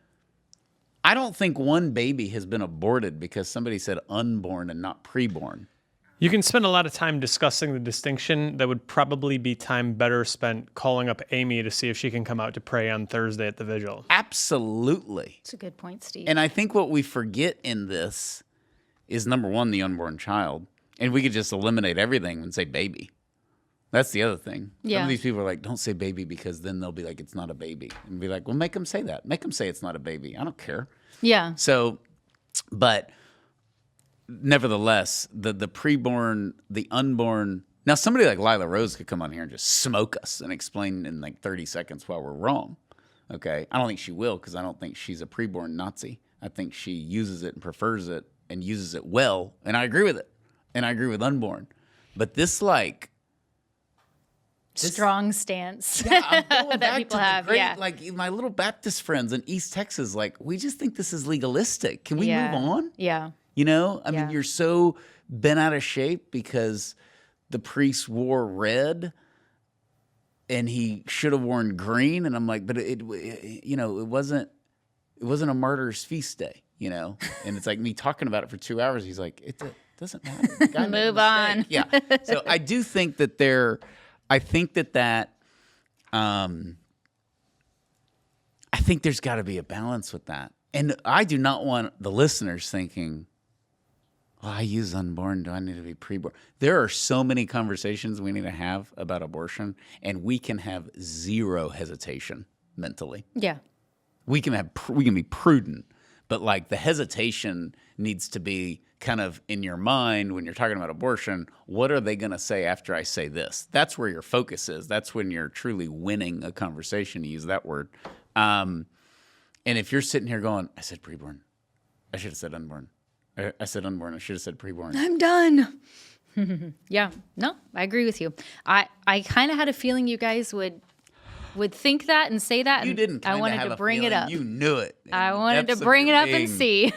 I don't think one baby has been aborted because somebody said unborn and not preborn. You can spend a lot of time discussing the distinction. That would probably be time better spent calling up Amy to see if she can come out to pray on Thursday at the vigil. Absolutely. That's a good point, Steve. And I think what we forget in this is, number one, the unborn child. And we could just eliminate everything and say baby. That's the other thing. Yeah. Some of these people are like, don't say baby because then they'll be like, it's not a baby. And be like, well, make them say that. Make them say it's not a baby. I don't care. Yeah. So, but nevertheless, the preborn, the unborn. Now, somebody like Lila Rose could come on here and just smoke us and explain in like 30 seconds why we're wrong. Okay? I don't think she will because I don't think she's a preborn Nazi. I think she uses it and prefers it and uses it well. And I agree with it. And I agree with unborn. But this strong stance I'm going that back people to have. Yeah. Like my little Baptist friends in East Texas, like, we just think this is legalistic. Can we move on? Yeah. You know, I mean, you're so bent out of shape because the priest wore red and he should have worn green. And I'm like, but it wasn't a martyr's feast day, you know? And it's like me talking about it for 2 hours. He's like, it doesn't matter. The guy made a Move on. Yeah. So I do think that I think there's got to be a balance with that. And I do not want the listeners thinking, well, I use unborn. Do I need to be preborn? There are so many conversations we need to have about abortion, and we can have zero hesitation mentally. Yeah. We can be prudent, But like the hesitation needs to be kind of in your mind when you're talking about abortion. What are they going to say after I say this? That's where your focus is. That's when you're truly winning a conversation, to use that word. And if you're sitting here going, I said preborn. I should have said unborn. I said unborn. I should have said preborn. I'm done. Yeah. No, I agree with you. I kind of had a feeling you guys would think that and say that. You And didn't. I wanted to bring it up. You knew it. I wanted to bring it up and see.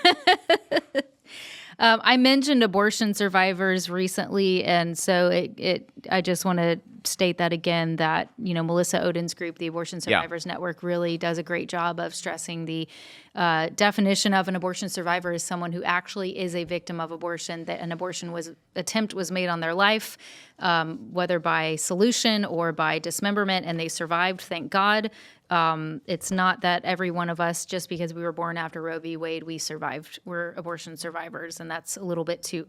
I mentioned abortion survivors recently, and so I just want to state that again, that, Melissa Oden's group, the Abortion Survivors Network, really does a great job of stressing the definition of an abortion survivor as someone who actually is a victim of abortion, that an abortion attempt was made on their life, whether by solution or by dismemberment, and they survived, thank God. It's not that every one of us, just because we were born after Roe v. Wade, we survived. We're abortion survivors, and that's a little bit too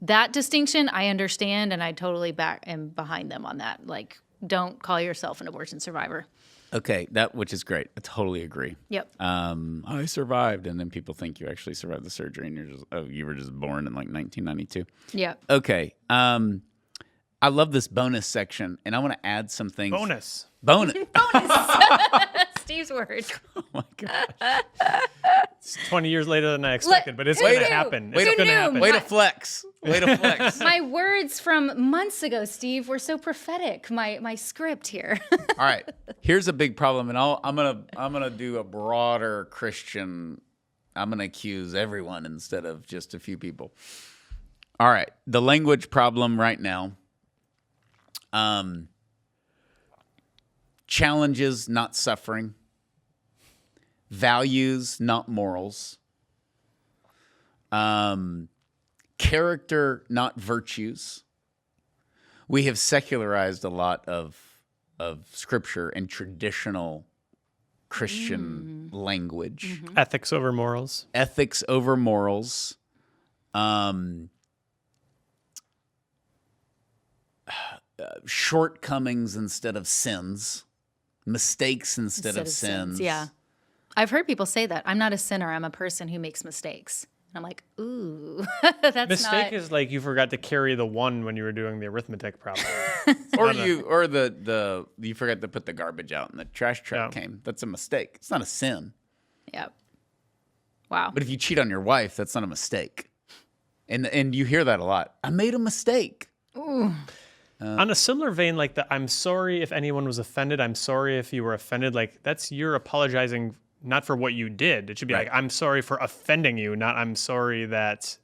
that distinction. I understand, and I totally am behind them on that. Like, don't call yourself an abortion survivor. Okay, which is great. I totally agree. Yep. I survived, and then people think you actually survived the surgery, and you were just born in like 1992. Yep. Okay. I love this bonus section, and I want to add some things. Bonus. Steve's word. Oh my gosh. It's 20 years later than I expected, but it's going to happen. It's going to happen. Way to flex. My words from months ago, Steve, were so prophetic. My script here. All right. Here's a big problem, and I'm gonna do a broader Christian. I'm gonna accuse everyone instead of just a few people. All right. The language problem right now. Challenges, not suffering. Values, not morals. Character, not virtues. We have secularized a lot of scripture and traditional Christian language. Mm-hmm. Ethics over morals. Ethics over morals. Shortcomings instead of sins. Mistakes instead of sins. Yeah. I've heard people say that. I'm not a sinner. I'm a person who makes mistakes. And I'm like, ooh, that's Mistake is like you forgot to carry the 1 when you were doing the arithmetic problem. or you forgot to put the garbage out and the trash truck came. That's a mistake. It's not a sin. Yep. Wow. But if you cheat on your wife, that's not a mistake. And you hear that a lot. I made a mistake. Ooh. On a similar vein, like I'm sorry if anyone was offended. I'm sorry if you were offended. Like you're apologizing not for what you did. It should be like, I'm sorry for offending you, not I'm sorry that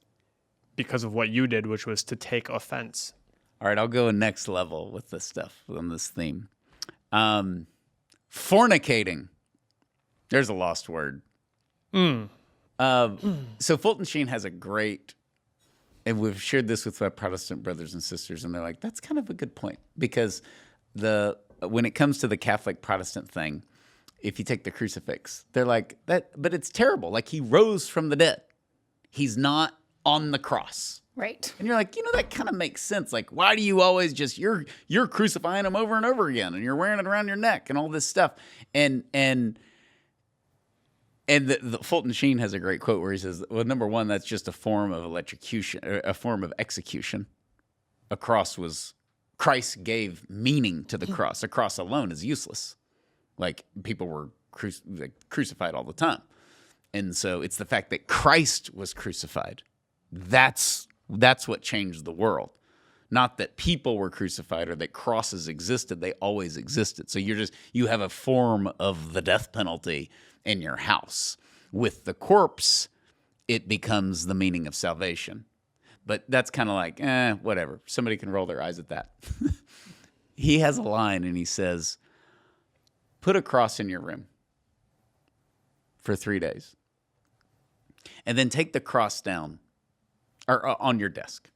because of what you did, which was to take offense. All right, I'll go next level with this stuff on this theme. Fornicating. There's a lost word. So Fulton Sheen has a great, and we've shared this with my Protestant brothers and sisters, and they're like, that's kind of a good point. Because when it comes to the Catholic Protestant thing, if you take the crucifix, they're like, but it's terrible. Like, he rose from the dead. He's not on the cross. Right. And you're like, that kind of makes sense. Like, why do you always you're crucifying him over and over again, and you're wearing it around your neck and all this stuff. And the Fulton Sheen has a great quote where he says, well, number one, that's just a form of electrocution, a form of execution. A cross Christ gave meaning to the cross. A cross alone is useless. Like, people were crucified all the time. And so it's the fact that Christ was crucified. That's what changed the world. Not that people were crucified or that crosses existed. They always existed. So you have a form of the death penalty in your house. With the corpse, it becomes the meaning of salvation. But that's kind of like, whatever. Somebody can roll their eyes at that. He has a line and he says, put a cross in your room for 3 days. And then take the cross down or on your desk.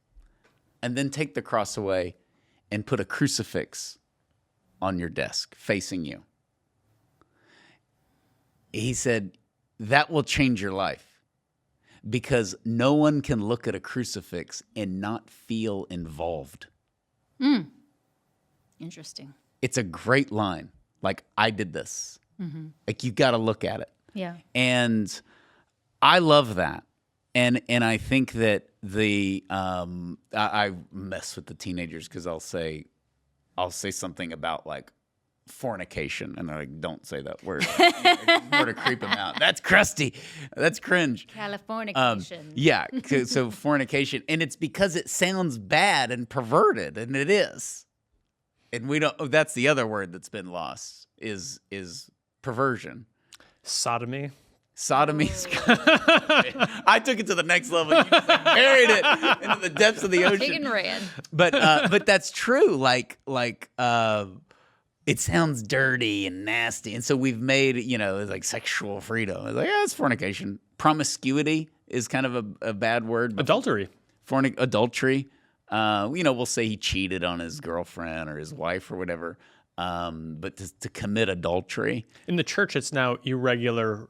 And then take the cross away and put a crucifix on your desk facing you. He said, that will change your life because no one can look at a crucifix and not feel involved. Interesting. It's a great line. Like, I did this. Mm-hmm. Like, you got to look at it. Yeah. And I love that. And I think that I mess with the teenagers because I'll say something about like fornication, and they're like, "Don't say that word." More to creep them out. That's crusty. That's cringe. Californication. Yeah. So fornication, and it's because it sounds bad and perverted, and it is. And we don't. Oh, that's the other word that's been lost is perversion. Sodomy. Sodomy. I took it to the next level. You just buried it into the depths of the ocean. Chicken ran. But that's true. Like it sounds dirty and nasty, and so we've made like sexual freedom. It's like it's fornication. Promiscuity is kind of a bad word. Adultery. Adultery. We'll say he cheated on his girlfriend or his wife or whatever. But to commit adultery in the church, it's now irregular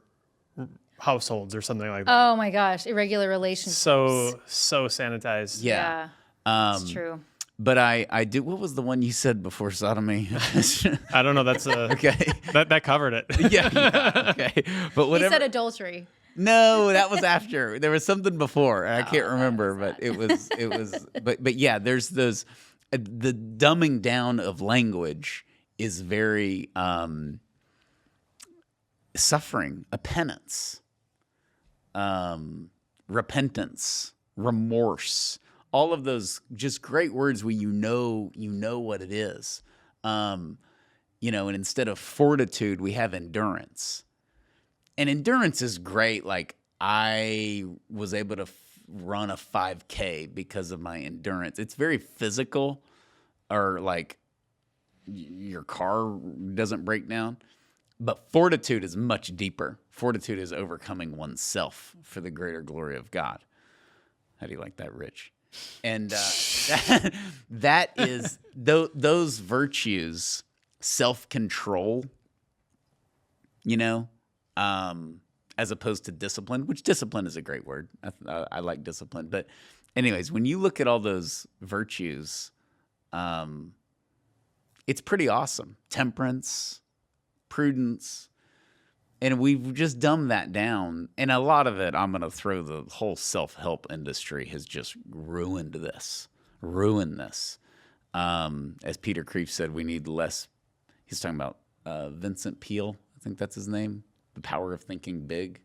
households or something like that. Oh my gosh, irregular relationships. So sanitized. Yeah. It's true. But I do. What was the one you said before sodomy? I don't know. That's okay. That covered it. Yeah. Okay. But whatever. He said adultery. No, that was after. There was something before, and I can't remember. But it was. But yeah, there's those. The dumbing down of language is very suffering, a penance, repentance, remorse. All of those just great words where you know what it is. And instead of fortitude, we have endurance. And endurance is great. Like I was able to run a 5K because of my endurance. It's very physical, or like your car doesn't break down. But fortitude is much deeper. Fortitude is overcoming oneself for the greater glory of God. How do you like that, Rich? And that is those virtues, self-control, as opposed to discipline, which discipline is a great word. I like discipline. But anyways, when you look at all those virtues, it's pretty awesome. Temperance, prudence, and we've just dumbed that down. And a lot of it, I'm going to throw the whole self-help industry has just ruined this. As Peter Kreeft said, we need less. He's talking about Vincent Peale. I think that's his name. The Power of Thinking Big.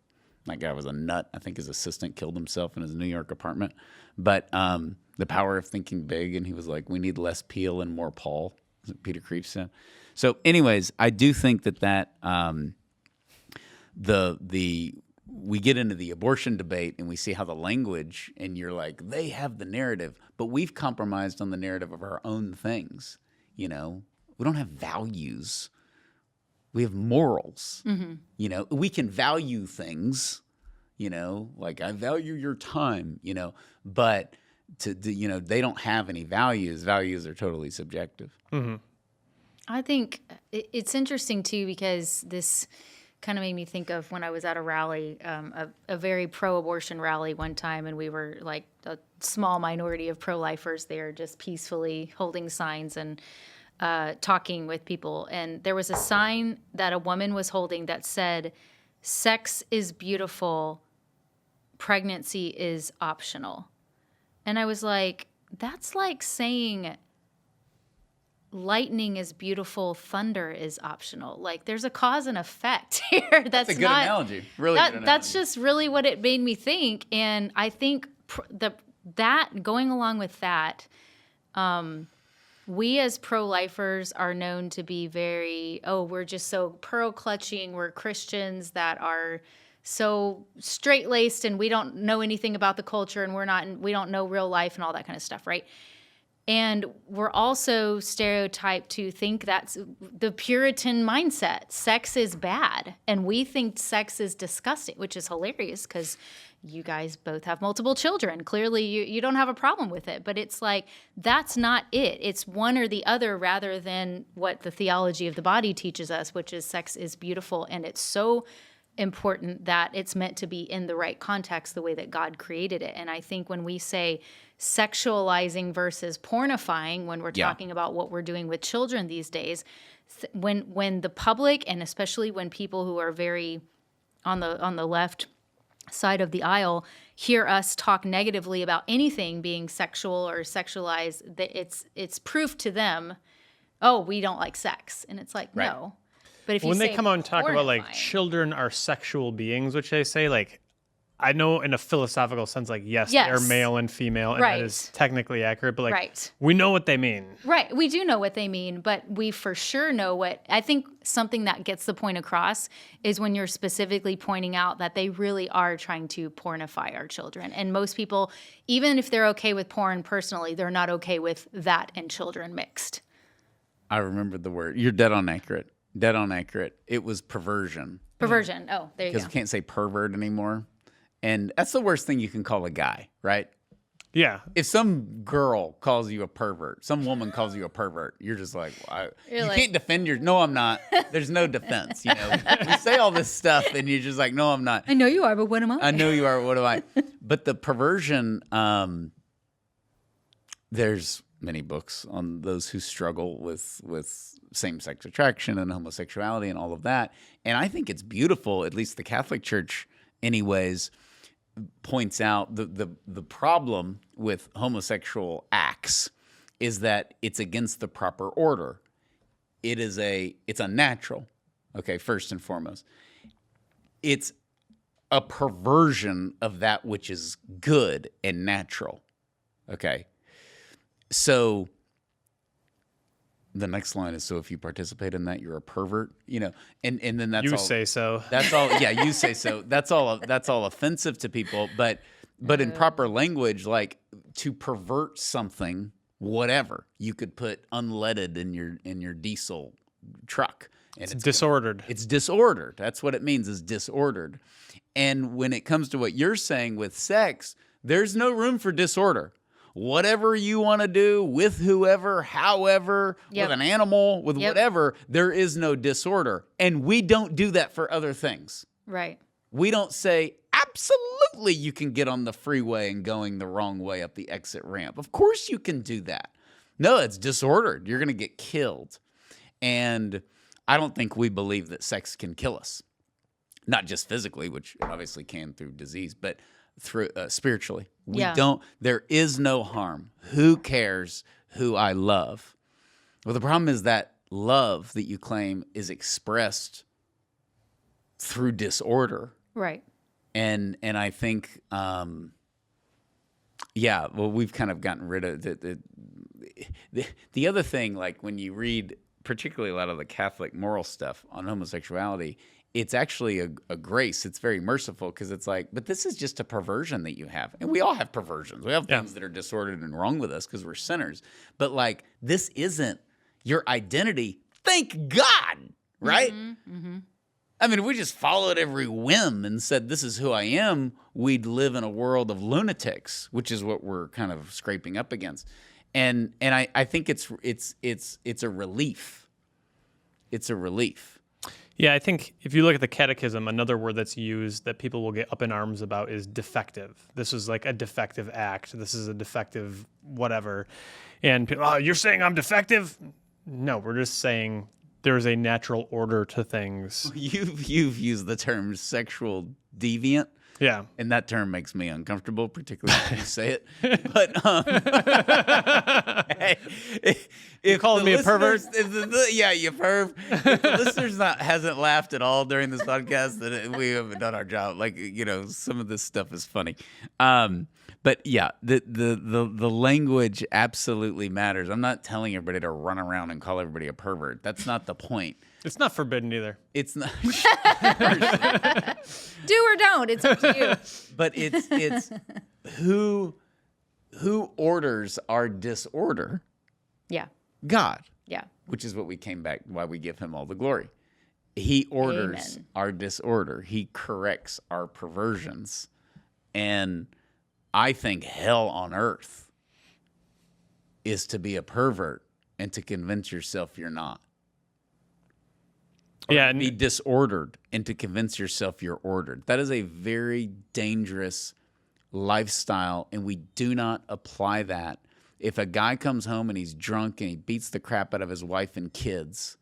That guy was a nut. I think his assistant killed himself in his New York apartment. But The Power of Thinking Big, and he was like, we need less Peale and more Paul. That's what Peter Kreeft said. So anyways, I do think that we get into the abortion debate and we see how the language, and you're like, they have the narrative, but we've compromised on the narrative of our own things. We don't have values. We have morals. Mm-hmm. We can value things, like I value your time, but they don't have any values. Values are totally subjective. Mm-hmm. I think it's interesting too, because this kind of made me think of when I was at a rally, a very pro-abortion rally one time, and we were like a small minority of pro-lifers there, just peacefully holding signs and talking with people. And there was a sign that a woman was holding that said, "Sex is beautiful, pregnancy is optional." And I was like, that's like saying lightning is beautiful, thunder is optional. Like there's a cause and effect here. That's a good analogy. Really good analogy. That's just really what it made me think. And I think that going along with that, we as pro-lifers are known to be very, we're just so pearl-clutching. We're Christians that are so straight-laced, and we don't know anything about the culture, and we don't know real life and all that kind of stuff, right? And we're also stereotyped to think that's the Puritan mindset. Sex is bad, and we think sex is disgusting, which is hilarious because you guys both have multiple children. Clearly, you don't have a problem with it, but it's like that's not it. It's one or the other rather than what the theology of the body teaches us, which is sex is beautiful, and it's so important that it's meant to be in the right context, the way that God created it. And I think when we say sexualizing versus pornifying, when we're talking about what we're doing with children these days, when the public, and especially when people who are very on the left side of the aisle hear us talk negatively about anything being sexual or sexualized, that it's proof to them, oh, we don't like sex. And it's like, no. But if when you they say come out and talk about like pornifying- children are sexual beings, which they say, like, I know in a philosophical sense, like, yes, they're male and female, and that is technically accurate, but like, we know what they mean. Right. We do know what they mean, but we for sure know what, I think something that gets the point across is when you're specifically pointing out that they really are trying to pornify our children. And most people, even if they're okay with porn personally, they're not okay with that and children mixed. I remember the word. You're dead on accurate. Dead on accurate. It was perversion. Perversion. Oh, there you go. Because we can't say pervert anymore. And that's the worst thing you can call a guy, right? Yeah. If some girl calls you a pervert, some woman calls you a pervert, you're just like, you can't defend your. No, I'm not. There's no defense. You know, we say all this stuff, and you're just like, no, I'm not. I know you are, but what am I? I know you are. What am I? But the perversion. There's many books on those who struggle with same-sex attraction and homosexuality and all of that, and I think it's beautiful. At least the Catholic Church, anyways, points out the problem with homosexual acts is that it's against the proper order. It's unnatural. Okay, first and foremost. It's a perversion of that which is good and natural. Okay. So the next line is, so if you participate in that, you're a pervert, you know, and then that's you all, say so. That's all. Yeah, you say so. That's all offensive to people. But in proper language, like to pervert something, whatever, you could put unleaded in your diesel truck. And it's disordered. It's disordered. That's what it means, is disordered. And when it comes to what you're saying with sex, there's no room for disorder. Whatever you want to do with whoever, however, with an animal, with whatever, there is no disorder. And we don't do that for other things. Right. We don't say, absolutely, you can get on the freeway and going the wrong way up the exit ramp. Of course you can do that. No, it's disordered. You're going to get killed. And I don't think we believe that sex can kill us. Not just physically, which it obviously can through disease, but through spiritually. We don't. There is no harm. Who cares who I love? Well, the problem is that love that you claim is expressed through disorder. Right. And I think, well, we've kind of gotten rid of the other thing, like when you read particularly a lot of the Catholic moral stuff on homosexuality, it's actually a grace. It's very merciful because it's like, but this is just a perversion that you have. And we all have perversions. We have things that are disordered and wrong with us because we're sinners. But like, this isn't your identity. Thank God, right? Mm-hmm, mm-hmm. I mean, if we just followed every whim and said, this is who I am, we'd live in a world of lunatics, which is what we're kind of scraping up against. And I think it's a relief. It's a relief. Yeah, I think if you look at the catechism, another word that's used that people will get up in arms about is defective. This is like a defective act. This is a defective whatever. And people, oh, you're saying I'm defective? No, we're just saying there's a natural order to things. You've used the term sexual deviant. Yeah. And that term makes me uncomfortable, particularly when you say it. But hey, if calling me a pervert? Yeah, you perv. If the listeners hasn't laughed at all during this podcast, then we haven't done our job. Like, you know, some of this stuff is funny. But yeah, the language absolutely matters. I'm not telling everybody to run around and call everybody a pervert. That's not the point. It's not forbidden either. It's not. Do or don't. It's up to you. But it's who orders our disorder? Yeah. God. Yeah. Which is what we came back, why we give him all the glory. He orders our disorder. He corrects our perversions. And I think hell on earth is to be a pervert and to convince yourself you're not. Yeah, be disordered and to convince yourself you're ordered. That is a very dangerous lifestyle, and we do not apply that. If a guy comes home and he's drunk and he beats the crap out of his wife and kids,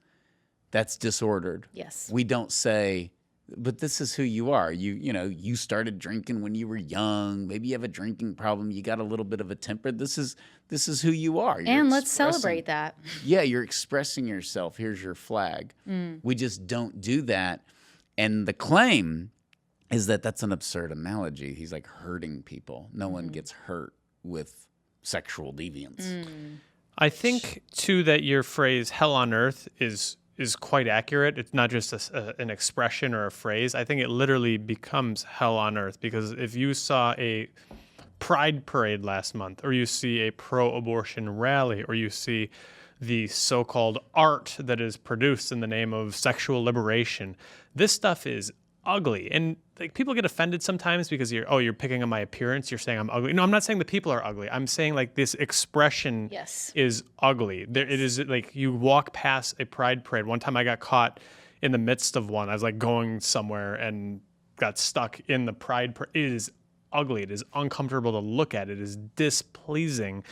that's disordered. Yes. We don't say but this is who you are. You started drinking when you were young. Maybe you have a drinking problem. You got a little bit of a temper. This is who you are. And let's celebrate that. Yeah, you're expressing yourself. Here's your flag. We just don't do that. And the claim is that that's an absurd analogy. He's like hurting people. No one gets hurt with sexual deviance. I think, too, that your phrase hell on earth is quite accurate. It's not just an expression or a phrase. I think it literally becomes hell on earth, because if you saw a pride parade last month, or you see a pro-abortion rally, or you see the so-called art that is produced in the name of sexual liberation, this stuff is ugly. And like, people get offended sometimes because you're picking on my appearance. You're saying I'm ugly. No, I'm not saying the people are ugly. I'm saying like this expression is ugly. It is like you walk past a pride parade. One time I got caught in the midst of one. I was like going somewhere and got stuck in the pride parade. It is ugly. It is uncomfortable to look at. It is displeasing.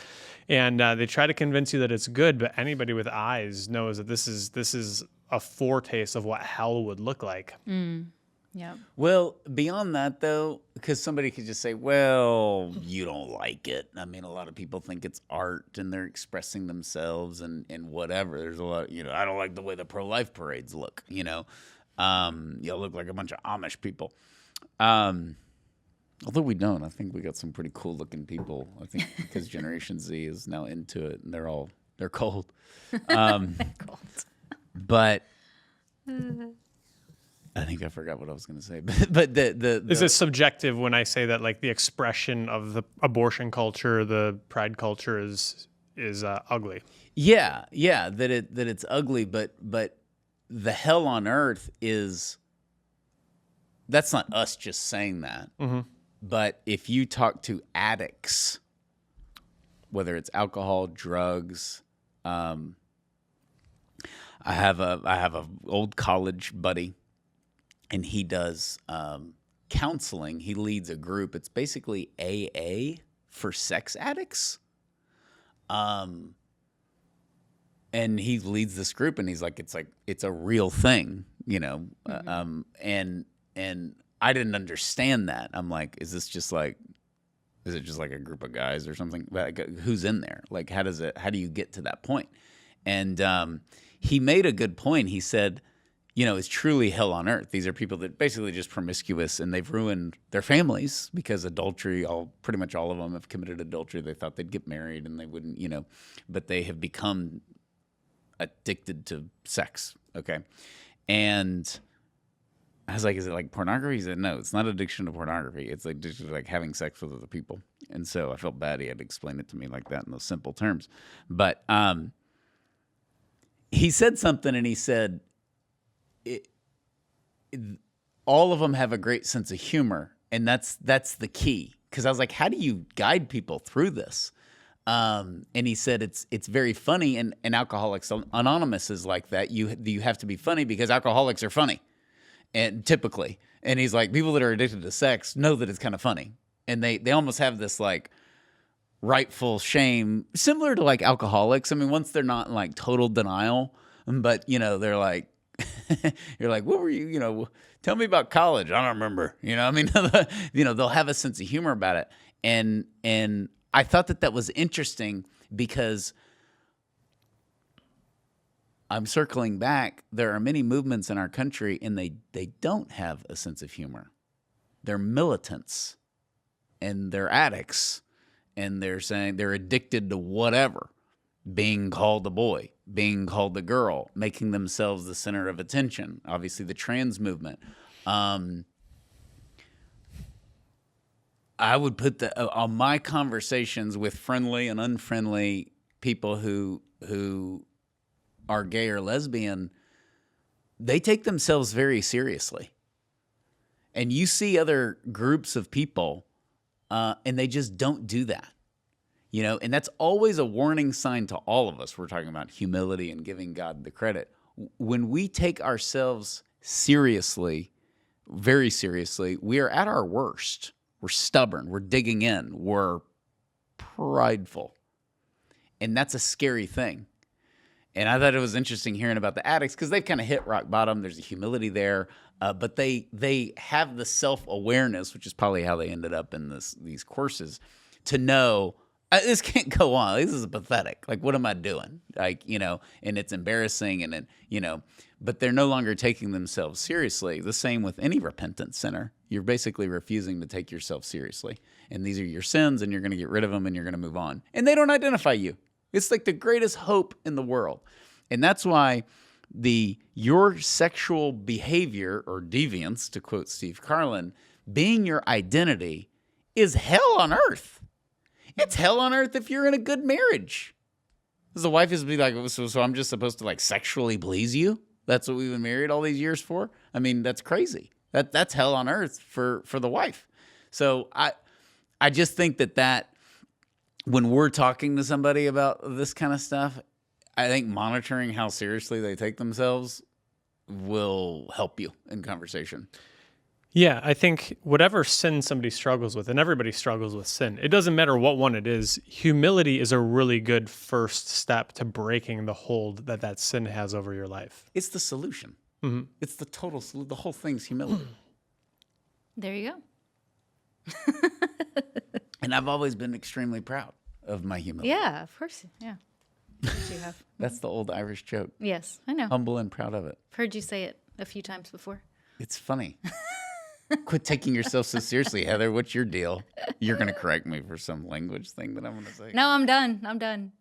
And they try to convince you that it's good, but anybody with eyes knows that this is a foretaste of what hell would look like. Yeah. Well, beyond that, though, because somebody could just say, well, you don't like it. I mean, a lot of people think it's art and they're expressing themselves and whatever. There's a lot, I don't like the way the pro-life parades look, You'll look like a bunch of Amish people. Although we don't. I think we got some pretty cool-looking people. I think because Generation Z is now into it and they're cold. Cold. But... I think I forgot what I was going to say, but Is it subjective when I say that, like, the expression of the abortion culture, the pride culture is ugly? Yeah, that it's ugly, but the hell on earth that's not us just saying that. But if you talk to addicts, whether it's alcohol, drugs, I have a old college buddy. And he does counseling. He leads a group. It's basically AA for sex addicts. And he leads this group, and he's like, it's a real thing, And I didn't understand that. I'm like, is it just like a group of guys or something? Like, who's in there? Like, how do you get to that point? And he made a good point. He said, it's truly hell on earth. These are people that basically just promiscuous, and they've ruined their families because adultery, pretty much all of them have committed adultery. They thought they'd get married and they wouldn't, but they have become addicted to sex. Okay. And I was like, is it like pornography? He said, no, it's not addiction to pornography. It's like addiction to like having sex with other people. And so I felt bad he had to explain it to me like that in those simple terms. But he said something, and he said, all of them have a great sense of humor, and that's the key. Because I was like, how do you guide people through this? And he said it's very funny, and Alcoholics Anonymous is like that. You have to be funny because alcoholics are funny, and typically. And he's like, people that are addicted to sex know that it's kind of funny, and they almost have this like rightful shame, similar to like alcoholics. I mean, once they're not in like total denial, but they're like. You're like, what were you, tell me about college. I don't remember, I mean, they'll have a sense of humor about it. And I thought that was interesting because I'm circling back. There are many movements in our country, and they don't have a sense of humor. They're militants, and they're addicts, and they're saying they're addicted to whatever. Being called a boy, being called a girl, making themselves the center of attention. Obviously, the trans movement. I would put on my conversations with friendly and unfriendly people who are gay or lesbian, they take themselves very seriously. And you see other groups of people, and they just don't do that. And that's always a warning sign to all of us. We're talking about humility and giving God the credit. When we take ourselves seriously, very seriously, we are at our worst. We're stubborn. We're digging in. We're prideful. And that's a scary thing. And I thought it was interesting hearing about the addicts because they've kind of hit rock bottom. There's a humility there, but they have the self-awareness, which is probably how they ended up in these courses, to know this can't go on. This is pathetic. Like, what am I doing? Like, and it's embarrassing, and but they're no longer taking themselves seriously. The same with any repentant sinner. You're basically refusing to take yourself seriously. And these are your sins, and you're going to get rid of them, and you're going to move on. And they don't identify you. It's like the greatest hope in the world. And that's why your sexual behavior or deviance, to quote Steve Carlin, being your identity is hell on earth. It's hell on earth if you're in a good marriage. Because the wife is be like, so I'm just supposed to like sexually please you? That's what we've been married all these years for? I mean, that's crazy. That's hell on earth for the wife. So I just think that when we're talking to somebody about this kind of stuff, I think monitoring how seriously they take themselves will help you in conversation. Yeah, I think whatever sin somebody struggles with, and everybody struggles with sin, it doesn't matter what one it is, humility is a really good first step to breaking the hold that sin has over your life. It's the solution. Mm-hmm. It's the total solution. The whole thing's humility. There you go. And I've always been extremely proud of my humility. Yeah, of course. Yeah. Yes, you have. That's the old Irish joke. Yes, I know. Humble and proud of it. I've heard you say it a few times before. It's funny. Quit taking yourself so seriously, Heather. What's your deal? You're going to correct me for some language thing that I'm going to say. No, I'm done. I'm done.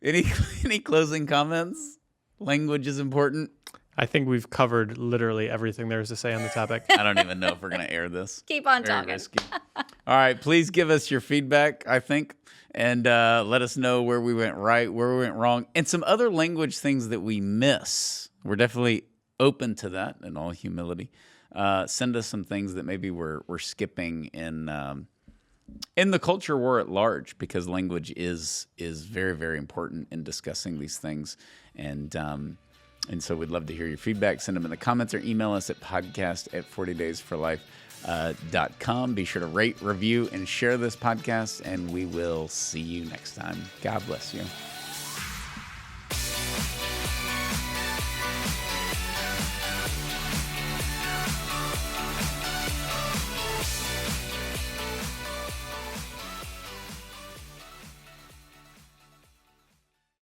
Any closing comments? Language is important. I think we've covered literally everything there is to say on the topic. I don't even know if we're going to air this. Keep on Very talking. risky. All right, please give us your feedback, I think, and let us know where we went right, where we went wrong, and some other language things that we miss. We're definitely open to that in all humility. Send us some things that maybe we're skipping in the culture war at large, because language is very, very important in discussing these things. And so we'd love to hear your feedback. Send them in the comments or email us at podcast@40daysforlife.com. Be sure to rate, review, and share this podcast, and we will see you next time. God bless you.